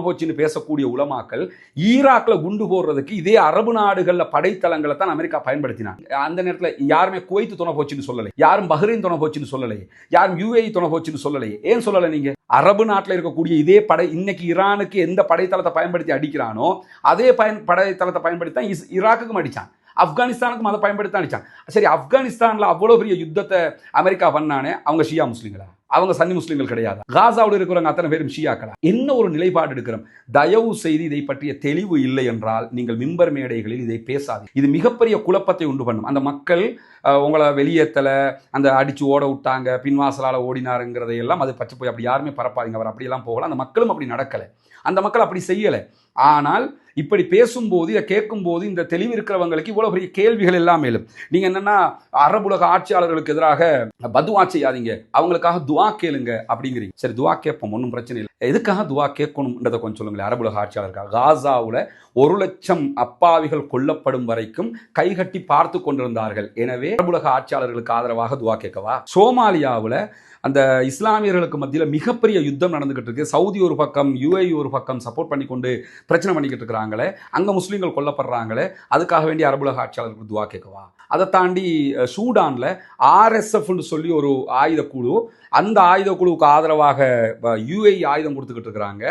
போச்சுன்னு பேசக்கூடிய உலமாக்கள் ஈராக்ல குண்டு போடுறதுக்கு இதே அரபு நாடுகள்ல படைத்தளங்களை தான் அமெரிக்கா பயன்படுத்தினாங்க. அந்த நேரத்தில் யாருமே குவைத் துணை போச்சுன்னு சொல்லலை, யாரும் பஹ்ரைன் துணை போச்சுன்னு சொல்லலை, யாரும் UAE துணை போச்சுன்னு சொல்லலை. ஏன் சொல்லலை? நீங்க அரபு நாட்டில் இருக்கக்கூடிய இதே படை இன்னைக்கு ஈரானுக்கு எந்த படைத்தளத்தை பயன்படுத்தி அடிக்கிறானோ அதே படைத்தளத்தை பயன்படுத்தி தான் ஈராக்குக்கும் அடிச்சான், ஆப்கானிஸ்தானுக்கும் அதை பயன்படுத்தி அடிச்சான். சரி, ஆப்கானிஸ்தான்ல அவ்வளவு பெரிய யுத்தத்தை அமெரிக்கா பண்ணானே, அவங்க ஷியா முஸ்லிம்களா? அவங்க சன்னி முஸ்லிம்கள் கிடையாது. காசாவில் இருக்கிறவங்க அத்தனை பேரும் ஷியாக்களா? என்ன ஒரு நிலைப்பாடு எடுக்கிறோம்? தயவு செய்து இதை பற்றிய தெளிவு இல்லை என்றால் நீங்கள் மிம்பர் மேடைகளில் இதை பேசாது. இது மிகப்பெரிய குழப்பத்தை உண்டு பண்ணும். அந்த மக்கள் உங்களை வெளியேற்றல, அந்த அடிச்சு ஓட விட்டாங்க, பின்வாசலால் ஓடினாருங்கிறதையெல்லாம் அது பச்சை போய் அப்படி யாருமே பரப்பாதீங்க. அவர் அப்படியெல்லாம் போகல. அந்த மக்களும் அப்படி நடக்கலை, அந்த மக்கள் அப்படி செய்யலை. ஆனால் இப்படி பேசும்போது, இதை கேட்கும்போது இந்த தெளிவு இருக்கிறவங்களுக்கு இவ்வளவு பெரிய கேள்விகள் எல்லாம் மேலும். நீங்க என்னன்னா, அரபுலக ஆட்சியாளர்களுக்கு எதிராக பதுவா செய்யாதீங்க, அவங்களுக்காக துவா கேளுங்க அப்படிங்கிறீங்க. சரி, துவா கேட்போம், ஒன்றும் பிரச்சனை இல்லை. எதுக்காக துவா கேட்கணும்ன்றதை கொஞ்சம் சொல்லுங்களேன். அரபுலக ஆட்சியாளருக்காக காசாவுல 1,00,000 அப்பாவிகள் கொல்லப்படும் வரைக்கும் கைகட்டி பார்த்து கொண்டிருந்தார்கள். எனவே அரபுலக ஆட்சியாளர்களுக்கு ஆதரவாக துவா கேட்கவா? சோமாலியாவில் அந்த இஸ்லாமியர்களுக்கு மத்தியில் மிகப்பெரிய யுத்தம் நடந்துகிட்டு இருக்கு. சவுதி ஒரு பக்கம், UAE ஒரு பக்கம் சப்போர்ட் பண்ணி கொண்டு பிரச்சனை பண்ணிக்கிட்டு இருக்கிறாங்களே, அங்கே முஸ்லீம்கள் கொல்லப்படுறாங்களே, அதுக்காக வேண்டிய அரபுலக ஆட்சியாளர்களுக்கு துவா கேட்கவா? அதை தாண்டி சூடானில் RSFன்னு சொல்லி ஒரு ஆயுத குழு, அந்த ஆயுத குழுவுக்கு ஆதரவாக UAE ஆயுதம் கொடுத்துக்கிட்டு இருக்கிறாங்க.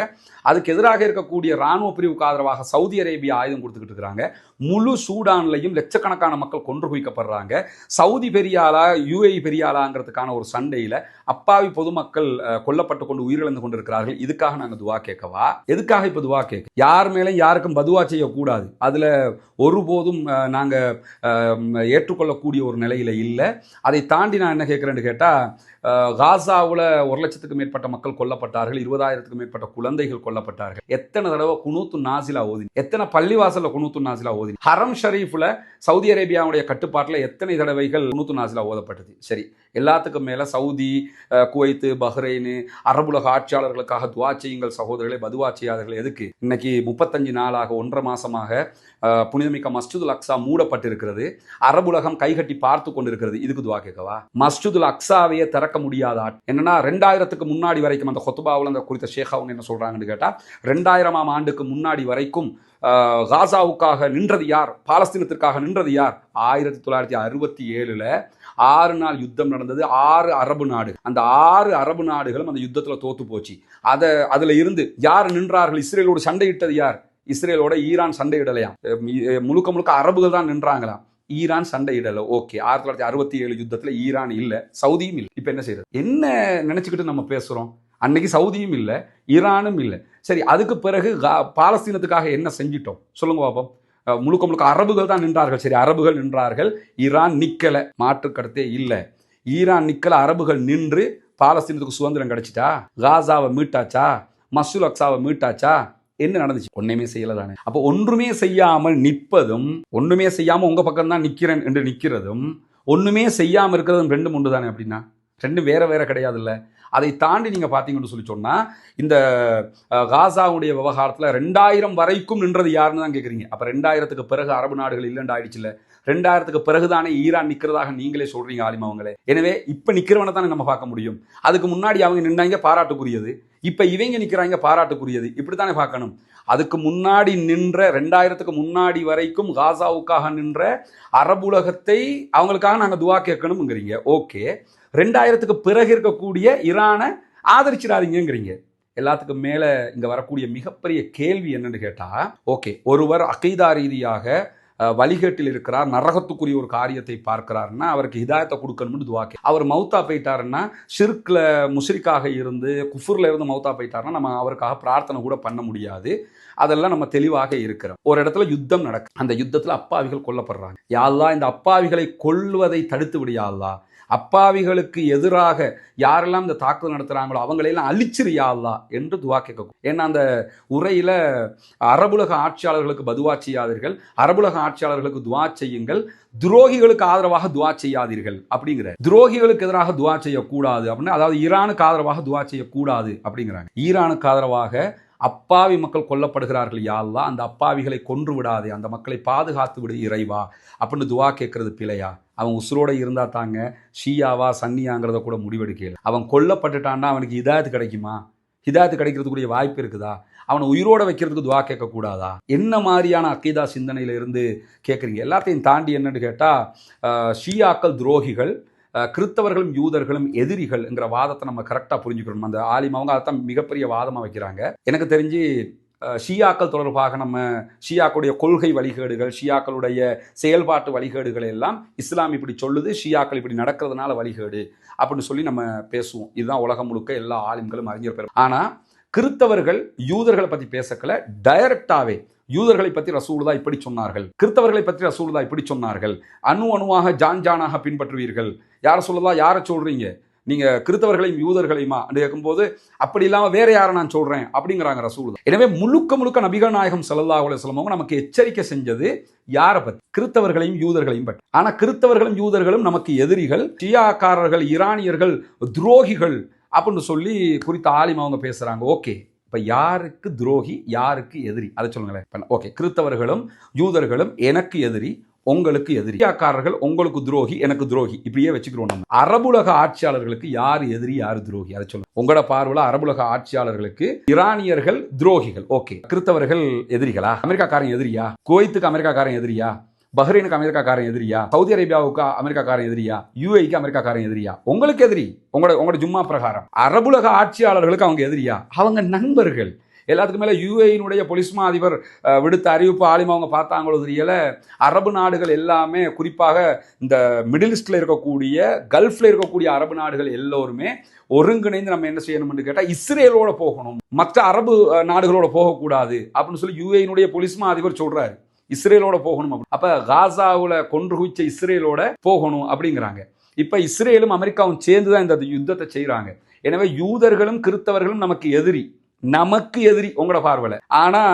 அதுக்கு எதிராக இருக்கக்கூடிய இராணுவ பிரிவுக்கு ஆதரவாக சவுதி அரேபியா ஆயுதம் கொடுத்துக்கிட்டு இருக்கிறாங்க. முழு சூடான்லையும் லட்சக்கணக்கான மக்கள் கொன்று குவிக்கப்படுறாங்க. சவுதி பெரியாளா UAE பெரியாளாங்கிறதுக்கான ஒரு சண்டையில் அப்பாவி பொதுமக்கள் கொல்லப்பட்டு கொண்டு உயிரிழந்து கொண்டிருக்கிறார்கள். இதுக்காக நாங்கள் துவா கேட்கவா? எதுக்காக இப்போ துவா கேட்க? யார் மேலும் யாருக்கும் பதுவா செய்யக்கூடாது, அதில் ஒருபோதும் நாங்கள் ஏற்றுக்கொள்ளக்கூடிய ஒரு நிலையில் இல்லை. அதை தாண்டி நான் என்ன கேட்குறேன்னு கேட்டால், காசாவில் 1,00,000க்கு மேற்பட்ட மக்கள் கொல்லப்பட்டார்கள், 20,000க்கு மேற்பட்ட குழந்தைகள் கொல்லப்பட்டார்கள். எத்தனை தடவை குனூத்து நாசிலா ஓதி, எத்தனை பள்ளிவாசல்ல குனூத்து நாசிலா ஓதி, ஹரம் ஷரீஃப்ல சவுதி அரேபியாவுடைய கட்டுப்பாட்டில் எத்தனை தடவைகள் குனூத்து நாசிலா ஓதப்பட்டது. சரி, எல்லாத்துக்கும் மேல சவுதி, குவைத்து, பஹ்ரைனு, அரபுலக ஆட்சியாளர்களுக்காக துவா செய்யுங்கள் சகோதரர்களை, பதுவா செய்யாதவர்கள். எதுக்கு? இன்னைக்கு 35 நாளாக 1.5 மாசமாக புனிதமிக்க மஸ்ஜிதுல் அக்ஸா மூடப்பட்டிருக்கிறது. அரபுலகம் கைகட்டி பார்த்து கொண்டிருக்கிறது. இதுக்கு துவா கேட்கவா? மஸ்ஜிதுல் அக்ஸாவையே திறக்க முடியாத என்னன்னா 2000க்கு முன்னாடி வரைக்கும் அந்த கொத்துபாவில் அந்த குறித்த ஷேக் அவங்க என்ன சொல்றாங்கன்னு கேட்டா, 2000ஆம் ஆண்டுக்கு முன்னாடி வரைக்கும் காசாவுக்காக நின்றது யார், பாலஸ்தீனத்திற்காக நின்றது யார்? 1967ல் 6 நாள் யுத்தம் நடந்தது. 6 அரபு நாடு, அந்த 6 அரபு நாடுகளும் அந்த யுத்தத்தில் தோத்து போச்சு. அதுல இருந்து யார் நின்றார்கள்? இஸ்ரேலோடு சண்டையிட்டது யார்? இஸ்ரேலோட ஈரான் சண்டையிடலையாம், முழுக்க முழுக்க அரபுகள் தான் நின்றாங்களாம். ஈரான் சண்டையிடல. ஓகே, 1967 யுத்தத்தில் ஈரான் இல்ல, சவுதியும் இல்லை. இப்ப என்ன செய்யறது? என்ன நினைச்சுக்கிட்டு நம்ம பேசுறோம்? அன்னைக்கு சவுதியும் இல்லை, ஈரானும் இல்லை. சரி, அதுக்கு பிறகு பாலஸ்தீனத்துக்காக என்ன செஞ்சிட்டோம் சொல்லுங்க பாப்போம். முழுக்க முழுக்க அரபுகள் தான் நின்றார்கள். சரி, அரபுகள் நின்றார்கள், ஈரான் நிக்கல, மாற்று கருத்தே இல்லை. ஈரான் நிக்கல, அரபுகள் நின்று பாலஸ்தீனத்துக்கு சுதந்திரம் கிடைச்சிட்டா? காசாவை மீட்டாச்சா? மஸ்ஜிதுல் அக்ஸாவை மீட்டாச்சா? என்ன நடந்துச்சு? ஒன்றுமே செய்யல தானே. அப்போ ஒன்றுமே செய்யாமல் நிற்பதும், ஒன்றுமே செய்யாமல் உங்க பக்கம் தான் நிற்கிறேன் என்று நிற்கிறதும், ஒன்றுமே செய்யாமல் இருக்கிறதும் ரெண்டும் ஒன்று தானே. அப்படின்னா ரெண்டும் வேற வேற கிடையாதுல்ல. அதை தாண்டி நீங்க பார்த்தீங்கன்னு சொல்லி சொன்னா, இந்த காசாவுடைய விவகாரத்தில் 2000 வரைக்கும் நின்றது யாருன்னு தான் கேட்குறீங்க. அப்போ 2000க்கு பிறகு அரபு நாடுகள் இல்லைன்னு ஆயிடுச்சுல்ல. 2000க்கு பிறகுதானே ஈரான் நிற்கிறதாக நீங்களே சொல்றீங்க ஆலிமா அவங்களே. எனவே இப்போ நிற்கிறவனை தானே நம்ம பார்க்க முடியும். அதுக்கு முன்னாடி அவங்க நின்னாங்க, பாராட்டுக்குரியது. இப்போ இவங்க நிற்கிறாங்க, பாராட்டுக்குரியது. இப்படித்தானே பார்க்கணும். அதுக்கு முன்னாடி நின்ற 2000க்கு முன்னாடி வரைக்கும் காசாவுக்காக நின்ற அரபுலகத்தை அவங்களுக்காக நாங்கள் துவா கேட்கணும்ங்கிறீங்க. ஓகே, 2000க்கு பிறகு இருக்கக்கூடிய ஈரானை ஆதரிச்சிடாதீங்கிறீங்க. எல்லாத்துக்கும் மேல இங்க வரக்கூடிய மிகப்பெரிய கேள்வி என்னன்னு கேட்டா, ஓகே, ஒருவர் அகைதா ரீதியாக வழிகேட்டில் இருக்கிறார், நரகத்துக்குரிய ஒரு காரியத்தை பார்க்கிறாருன்னா அவருக்கு ஹிதாயத்தை கொடுக்கணும்னு துவாக்கி, அவர் மௌத்தா போயிட்டாருன்னா, ஷிர்க்ல முஷ்ரிக்காக இருந்து குஃபுர்ல இருந்து மௌத்தா போயிட்டாருன்னா நம்ம அவருக்காக பிரார்த்தனை கூட பண்ண முடியாது. அதெல்லாம் நம்ம தெளிவாக இருக்கிறோம். ஒரு இடத்துல யுத்தம் நடக்கு, அந்த யுத்தத்தில் அப்பாவிகள் கொல்லப்படுறாங்க. யா அல்லாஹ், இந்த அப்பாவிகளை கொல்வதை தடுத்து விடு யா அல்லாஹ். அப்பாவிகளுக்கு எதிராக யாரெல்லாம் இந்த தாக்குதல் நடத்துகிறாங்களோ அவங்களையெல்லாம் அழிச்சிரு யா அல்லாஹ் என்று துவா கேட்கும். ஏன்னா அந்த உரையில் அரபுலக ஆட்சியாளர்களுக்கு பதுவா செய்யாதீர்கள், அரபுலக ஆட்சியாளர்களுக்கு துவா செய்யுங்கள், துரோகிகளுக்கு ஆதரவாக துவா செய்யாதீர்கள் அப்படிங்கிற. துரோகிகளுக்கு எதிராக துவா செய்யக்கூடாது அப்படின்னு, அதாவது ஈரானுக்கு ஆதரவாக துவா செய்யக்கூடாது அப்படிங்கிறாங்க. ஈரானுக்கு ஆதரவாக அப்பாவி மக்கள் கொல்லப்படுகிறார்கள் யா அல்லாஹ், அந்த அப்பாவிகளை கொன்று விடாதே, அந்த மக்களை பாதுகாத்து விடு இறைவா அப்படின்னு துவா கேட்கறது பிழையா? அவன் உசுரோட இருந்தா தாங்க ஷியாவா சன்னியாங்கிறத கூட முடிவெடுக்கல. அவன் கொல்லப்பட்டுட்டான்னா அவனுக்கு ஹிதாயத்து கிடைக்குமா? ஹிதாயத்து கிடைக்கிறதுக்குரிய வாய்ப்பு இருக்குதா? அவனை உயிரோட வைக்கிறதுக்கு துவா கேட்கக்கூடாதா? என்ன மாதிரியான அக்கீதா சிந்தனையில இருந்து கேட்குறீங்க? எல்லாத்தையும் தாண்டி என்னன்னு கேட்டா, ஷியாக்கள் துரோகிகள், கிறிஸ்தவர்களும் யூதர்களும் எதிரிகள் என்கிற வாதத்தை நம்ம கரெக்டாக புரிஞ்சுக்கணும். அந்த ஆலிம் அவங்க அதைத்தான் மிகப்பெரிய வாதமாக வைக்கிறாங்க. எனக்கு தெரிஞ்சு ஷியாக்கள் தொடர்பாக நம்ம ஷியாக்களுடைய கொள்கை வழிகேடுகள், ஷியாக்களுடைய செயல்பாட்டு வழிகேடுகள் எல்லாம் இஸ்லாம் இப்படி சொல்லுது, ஷியாக்கள் இப்படி நடக்கிறதுனால வழிகேடு அப்படின்னு சொல்லி நம்ம பேசுவோம். இதுதான் உலகம் முழுக்க எல்லா ஆலிம்களும் அறிஞர் பெறும். ஆனால் கிறிஸ்தவர்கள் யூதர்களை பற்றி பேசக்கல, டைரக்டாவே யூதர்களை பற்றி ரசூலுல்லாஹ் இப்படி சொன்னார்கள், கிறிஸ்தவர்களை பற்றி ரசூலுல்லாஹ் இப்படி சொன்னார்கள், அணுவாக ஜானாக பின்பற்றுவீர்கள். யாரை சொல்லலாம்? யாரை சொல்றீங்க நீங்க? கிறிஸ்தவர்களையும் யூதர்களையுமா கேட்கும்போது அப்படி இல்லாம வேற யாரை நான் சொல்றேன் அப்படிங்கிறாங்க ரசூலுல்லாஹ். எனவே முழுக்க முழுக்க நபிகள் நாயகம் ஸல்லல்லாஹு அலைஹி வஸல்லம் நமக்கு எச்சரிக்கை செஞ்சது யாரை பத்தி? கிறிஸ்தவர்களையும் யூதர்களையும் பற்றி. ஆனா கிறிஸ்தவர்களும் யூதர்களும் நமக்கு எதிரிகள், ஷியாக்காரர்கள், ஈரானியர்கள் துரோகிகள் அப்படின்னு சொல்லி குறித்த ஆலிம் அவங்க பேசுறாங்க. ஓகே, இப்ப யாருக்கு துரோகி, யாருக்கு எதிரி அதை சொல்லுங்களேன். ஓகே, கிறிஸ்தவர்களும் யூதர்களும் எனக்கு எதிரி, உங்களுக்கு எதிரி. ஷியாக்காரர்கள் உங்களுக்கு துரோகி, எனக்கு துரோகி, இப்படியே வச்சுக்கிறோம். நம்ம அரபுலக ஆட்சியாளர்களுக்கு யார் எதிரி, யார் துரோகி அதை சொல்லுங்க. உங்களோட பார்வையில் அரபுலக ஆட்சியாளர்களுக்கு ஈரானியர்கள் துரோகிகள், ஓகே. கிறிஸ்தவர்கள் எதிரிகளா? அமெரிக்காக்காரன் எதிரியா? குவைத்துக்கு அமெரிக்காக்காரன் எதிரியா? பஹ்ரைனுக்கு அமெரிக்காக்காரன் எதிரியா? சவுதி அரேபியாவுக்கு அமெரிக்காக்காரன் எதிரியா? யுஏக்கு அமெரிக்காக்காரன் எதிரியா? உங்களுக்கு எதிரி உங்களோட ஜும்மா பிரகாரம். அரபுலக ஆட்சியாளர்களுக்கு அவங்க எதிரியா? அவங்க நண்பர்கள். எல்லாத்துக்கும் மேலே யுஏயினுடைய பொலிஸ்மா அதிபர் விடுத்த அறிவிப்பு ஆலிமா அவங்க பார்த்தாங்களோ தெரியல, அரபு நாடுகள் எல்லாமே, குறிப்பாக இந்த மிடில் ஈஸ்டில் இருக்கக்கூடிய, கல்ஃபில் இருக்கக்கூடிய அரபு நாடுகள் எல்லோருமே ஒருங்கிணைந்து நம்ம என்ன செய்யணும்னு கேட்டால் இஸ்ரேலோட போகணும், மற்ற அரபு நாடுகளோட போகக்கூடாது அப்படின்னு சொல்லி யுஏயினுடைய பொலிஸ்மா அதிபர் சொல்றாரு. இஸ்ரேலோட போகணும். அப்ப காசாவில் கொன்று குவிச்ச இஸ்ரேலோட போகணும் அப்படிங்கிறாங்க. இப்ப இஸ்ரேலும் அமெரிக்காவும் சேர்ந்து தான் இந்த யுத்தத்தை செய்யறாங்க. எனவே யூதர்களும் கிறிஸ்தவர்களும் நமக்கு எதிரி உங்களோட பார்வையில. ஆனா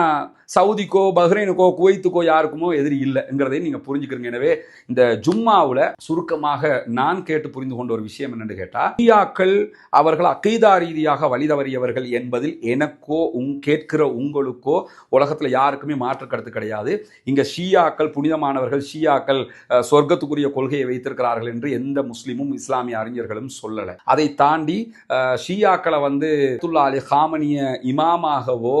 சவுதிக்கோ பஹ்ரைனுக்கோ குவைத்துக்கோ யாருக்குமோ எதிரி இல்லைங்கிறதையும் நீங்க புரிஞ்சுக்கிறீங்க. எனவே இந்த ஜும்மாவுல சுருக்கமாக நான் கேட்டு புரிந்து கொண்ட ஒரு விஷயம் என்னன்னு கேட்டா, ஷியாக்கள் அவர்கள் அகீதா ரீதியாக வழிதவறியவர்கள் என்பதில் எனக்கோ கேட்கிற உங்களுக்கோ உலகத்துல யாருக்குமே மாற்று கருத்து கிடையாது. இங்க ஷியாக்கள் புனிதமானவர்கள், ஷியாக்கள் சொர்க்கத்துக்குரிய கொள்கையை வைத்திருக்கிறார்கள் என்று எந்த முஸ்லிமும் இஸ்லாமிய அறிஞர்களும் சொல்லல. அதை தாண்டி ஷியாக்களை அலி ஹாமனிய இமாமாகவோ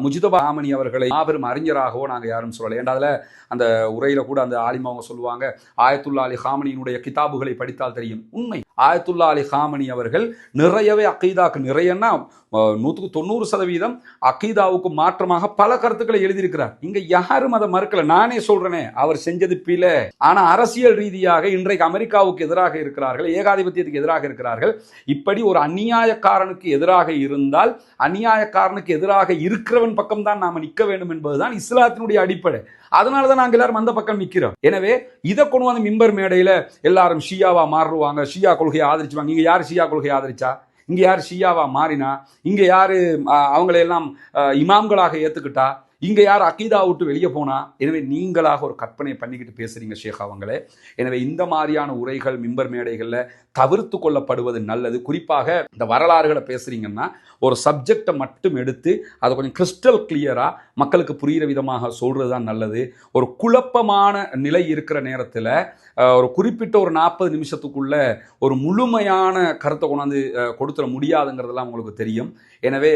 முஜிதபா ஹாமனி அவர்களை மாபெரும் அறிஞராகவோ நாங்கள் யாரும் சொல்லலை. ஏன்னா அதில் அந்த உரையில கூட அந்த ஆலிமா அவங்க சொல்லுவாங்க, ஆயத்துல்லா அலி ஹாமனியினுடைய கிதாபுகளை படித்தால் தெரியும் உண்மை. ஆயத்துல்லா அலி ஹாமனி அவர்கள் நிறையவே அகீதாக்கு நிறையன்னா 190% அகீதாவுக்கு மாற்றமாக பல கருத்துக்களை எழுதியிருக்கிறார். இங்க யாரும் அதை மறுக்கல. நானே சொல்றேனே அவர் செஞ்சது பிழை. ஆனா அரசியல் ரீதியாக இன்றைக்கு அமெரிக்காவுக்கு எதிராக இருக்கிறார்கள், ஏகாதிபத்தியத்துக்கு எதிராக இருக்கிறார்கள். இப்படி ஒரு அநியாயக்காரனுக்கு எதிராக இருந்தால் அநியாயக்காரனுக்கு எதிராக இருக்கிறவன் பக்கம் தான் நாம நிற்க வேண்டும் என்பதுதான் இஸ்லாத்தினுடைய அடிப்படை. அதனாலதான் நாங்க எல்லாரும் அந்த பக்கம் நிக்கிறோம். எனவே இதை கொண்டு வந்து மிம்பர் மேடையில எல்லாரும் ஷியாவா மாறுவாங்க, ஷியா கொள்கையை ஆதரிச்சுவாங்க. இங்க யாரு ஷியா கொள்கையை ஆதரிச்சா? இங்க யாரு ஷியாவா மாறினா? இங்க யாரு அவங்களையெல்லாம் இமாம்களாக ஏத்துக்கிட்டா? இங்க யார் அகீதா விட்டு வெளியே போனா? எனவே நீங்களாக ஒரு கற்பனை பண்ணிக்கிட்டு பேசுறீங்க ஷேக் அவங்களே. எனவே இந்த மாதிரியான உரைகள் மிம்பர் மேடைகள்ல தவிர்த்து கொள்ளப்படுவது நல்லது. குறிப்பாக இந்த வரலாறுகளை பேசுறீங்கன்னா ஒரு சப்ஜெக்டை மட்டும் எடுத்து அதை கொஞ்சம் கிறிஸ்டல் கிளியரா மக்களுக்கு புரிகிற விதமாக சொல்றது தான் நல்லது. ஒரு குழப்பமான நிலை இருக்கிற நேரத்தில் ஒரு குறிப்பிட்ட ஒரு 40 நிமிஷத்துக்குள்ள ஒரு முழுமையான கருத்தை கொண்டாந்து கொடுத்துட முடியாதுங்கிறதெல்லாம் உங்களுக்கு தெரியும். எனவே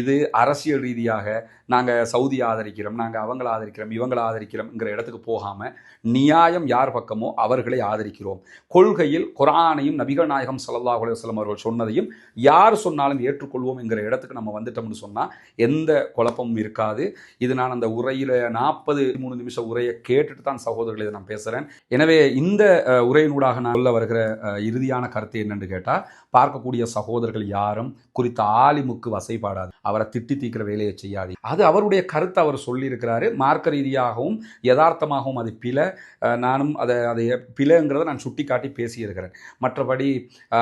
இது அரசியல் ரீதியாக நாங்கள் சவுதி ஆதரிக்கிறோம், நாங்கள் அவங்கள ஆதரிக்கிறோம், இவங்களை ஆதரிக்கிறோம்ங்கிற இடத்துக்கு போகாமல் நியாயம் யார் பக்கமோ அவர்களை ஆதரிக்கிறோம். கொள்கையில் குர்ஆனையும் நபிகள் நாயகம் ஸல்லல்லாஹு அலைஹி வஸல்லம் அவர்கள் சொன்னதையும் யார் சொன்னாலும் ஏற்றுக்கொள்வோம் என்கிற இடத்துக்கு நம்ம வந்துட்டோம்னு சொன்னால் எந்த குழப்பமும் இருக்காது. இது நான் அந்த உரையில் 43 நிமிஷம் உரையை கேட்டுட்டு தான் சகோதரர்களை இதை நான் பேசுகிறேன். எனவே இந்த உரையினூடாக நான் சொல்ல வருகிற இறுதியான கருத்து என்னென்னு கேட்டால், பார்க்கக்கூடிய சகோதரர்கள் யாரும் குறித்த ஆலிமுக்கு வசைப்பாடாது, அவரை திட்டி தீக்கிற வேலையை செய்யாது. அது அவருடைய கருத்தை அவர் சொல்லியிருக்கிறாரு. மார்க்க ரீதியாகவும் யதார்த்தமாகவும் அது பிழை. நானும் அதை பிழைங்கிறத நான் சுட்டி காட்டி பேசியிருக்கிறேன். மற்றபடி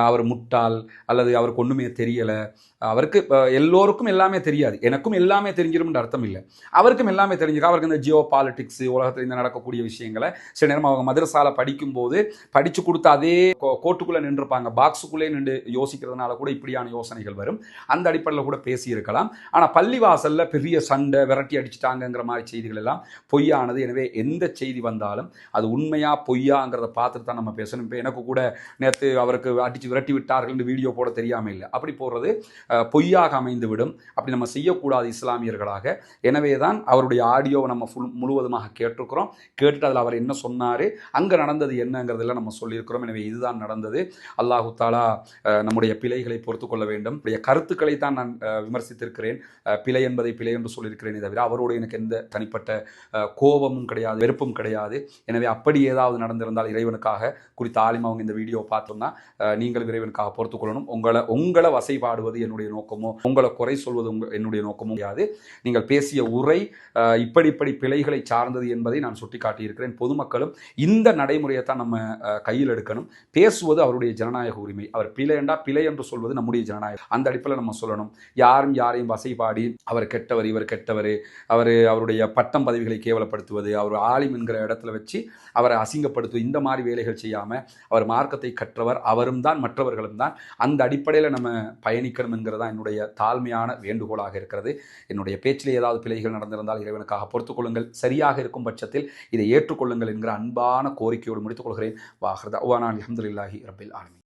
அவர் முட்டாள் அல்லது அவருக்கு ஒன்றுமே தெரியலை, அவருக்கு எல்லோருக்கும் எல்லாமே தெரியாது, எனக்கும் எல்லாமே தெரிஞ்சிரும்ன்ற அர்த்தம் இல்லை. அவருக்கும் எல்லாமே தெரிஞ்சிருக்கும். அவருக்கு இந்த ஜியோ பாலிட்டிக்ஸ் உலகத்தில் இந்த நடக்கக்கூடிய விஷயங்களை சில நேரம் அவங்க மதரசால படிக்கும்போது படித்து கொடுத்து அதே கோட்டுக்குள்ளே நின்றுப்பாங்க, பாக்ஸுக்குள்ளே நின்று யோசிக்கிறதுனால கூட இப்படியான யோசனைகள் வரும். அந்த அடிப்படையில் கூட பேசியிருக்கலாம். ஆனால் பள்ளிவாசல்ல பெரிய சண்டை விரட்டி அடிச்சுட்டாங்கிற மாதிரி செய்திகள் எல்லாம் பொய்யானது. எனவே எந்த செய்தி வந்தாலும் அது உண்மையா பொய்யாங்கிறத பார்த்துட்டு தான் நம்ம பேசணும். இப்போ எனக்கு கூட நேற்று அவருக்கு அடித்து விரட்டி விட்டார்கள் வீடியோ போட தெரியாமல் இல்லை. அப்படி போடுறது பொய்யாக அமைந்துவிடும். அப்படி நம்ம செய்யக்கூடாது இஸ்லாமியர்களாக. எனவே தான் அவருடைய ஆடியோவை நம்ம முழுவதுமாக கேட்டிருக்கிறோம். கேட்டுட்டு அதில் அவர் என்ன சொன்னார், அங்கே நடந்தது என்னங்கிறதெல்லாம் நம்ம சொல்லியிருக்கிறோம். எனவே இதுதான் நடந்தது. அல்லாஹு தாலா நம்முடைய பிழைகளை பொறுத்து கொள்ள வேண்டும். கருத்துக்களை தான் நான் விமர்சித்திருக்கிறேன். பிழை என்பதை பிழை என்று சொல்லியிருக்கிறேனே தவிர அவரோடு எனக்கு எந்த தனிப்பட்ட கோபமும் கிடையாது, வெறுப்பும் கிடையாது. எனவே அப்படி ஏதாவது நடந்திருந்தால் இறைவனுக்காக குறித்த ஆலிம் அவங்க இந்த வீடியோ பார்த்தோம்னா நீங்கள் இறைவனுக்காக பொறுத்துக் கொள்ளணும். உங்களை வசைபாடுவது என்னுடைய நோக்கமோ, உங்களை குறை சொல்வது என்னுடைய நோக்கமோ கிடையாது. நீங்கள் பேசிய உரை இப்படி பிழைகளை சார்ந்தது என்பதை நான் சுட்டிக்காட்டியிருக்கிறேன். பொதுமக்களும் இந்த நடைமுறையை தான் நம்ம கையில் எடுக்கணும். பேசுவது அவருடைய ஜனநாயக உரிமை. அவர் பிழை என்று சொல்வது நம்முடைய ஜனநாயகம். அந்த அடிப்படையில் நம்ம சொல்லணும். யாரும் யாரையும் வசைபாடி அவர் கெட்டவர், இவர் கெட்டவர், அவருடைய பட்டம் பதவிகளை கேவலப்படுத்துவது, அவர் ஆலிம் என்கிற இடத்துல வச்சு அவரை அசிங்கப்படுத்துவது, இந்த மாதிரி வேலைகள் செய்யாமல் அவர் மார்க்கத்தை கற்றவர், அவரும் தான் மற்றவர்களும் தான். அந்த அடிப்படையில் நம்ம பயணிக்கணும் என்கிறதா என்னுடைய தாழ்மையான வேண்டுகோளாக இருக்கிறது. என்னுடைய பேச்சில் ஏதாவது பிழைகள் நடந்திருந்தால் இறைவனுக்காக பொறுத்துக் கொள்ளுங்கள். சரியாக இருக்கும் பட்சத்தில் இதை ஏற்றுக்கொள்ளுங்கள் என்கிற அன்பான கோரிக்கையோடு முடித்துக் கொள்கிறேன். வாஹிர் தஅவானா அல்ஹம்துலில்லாஹி ரப்பில் ஆலமீன்.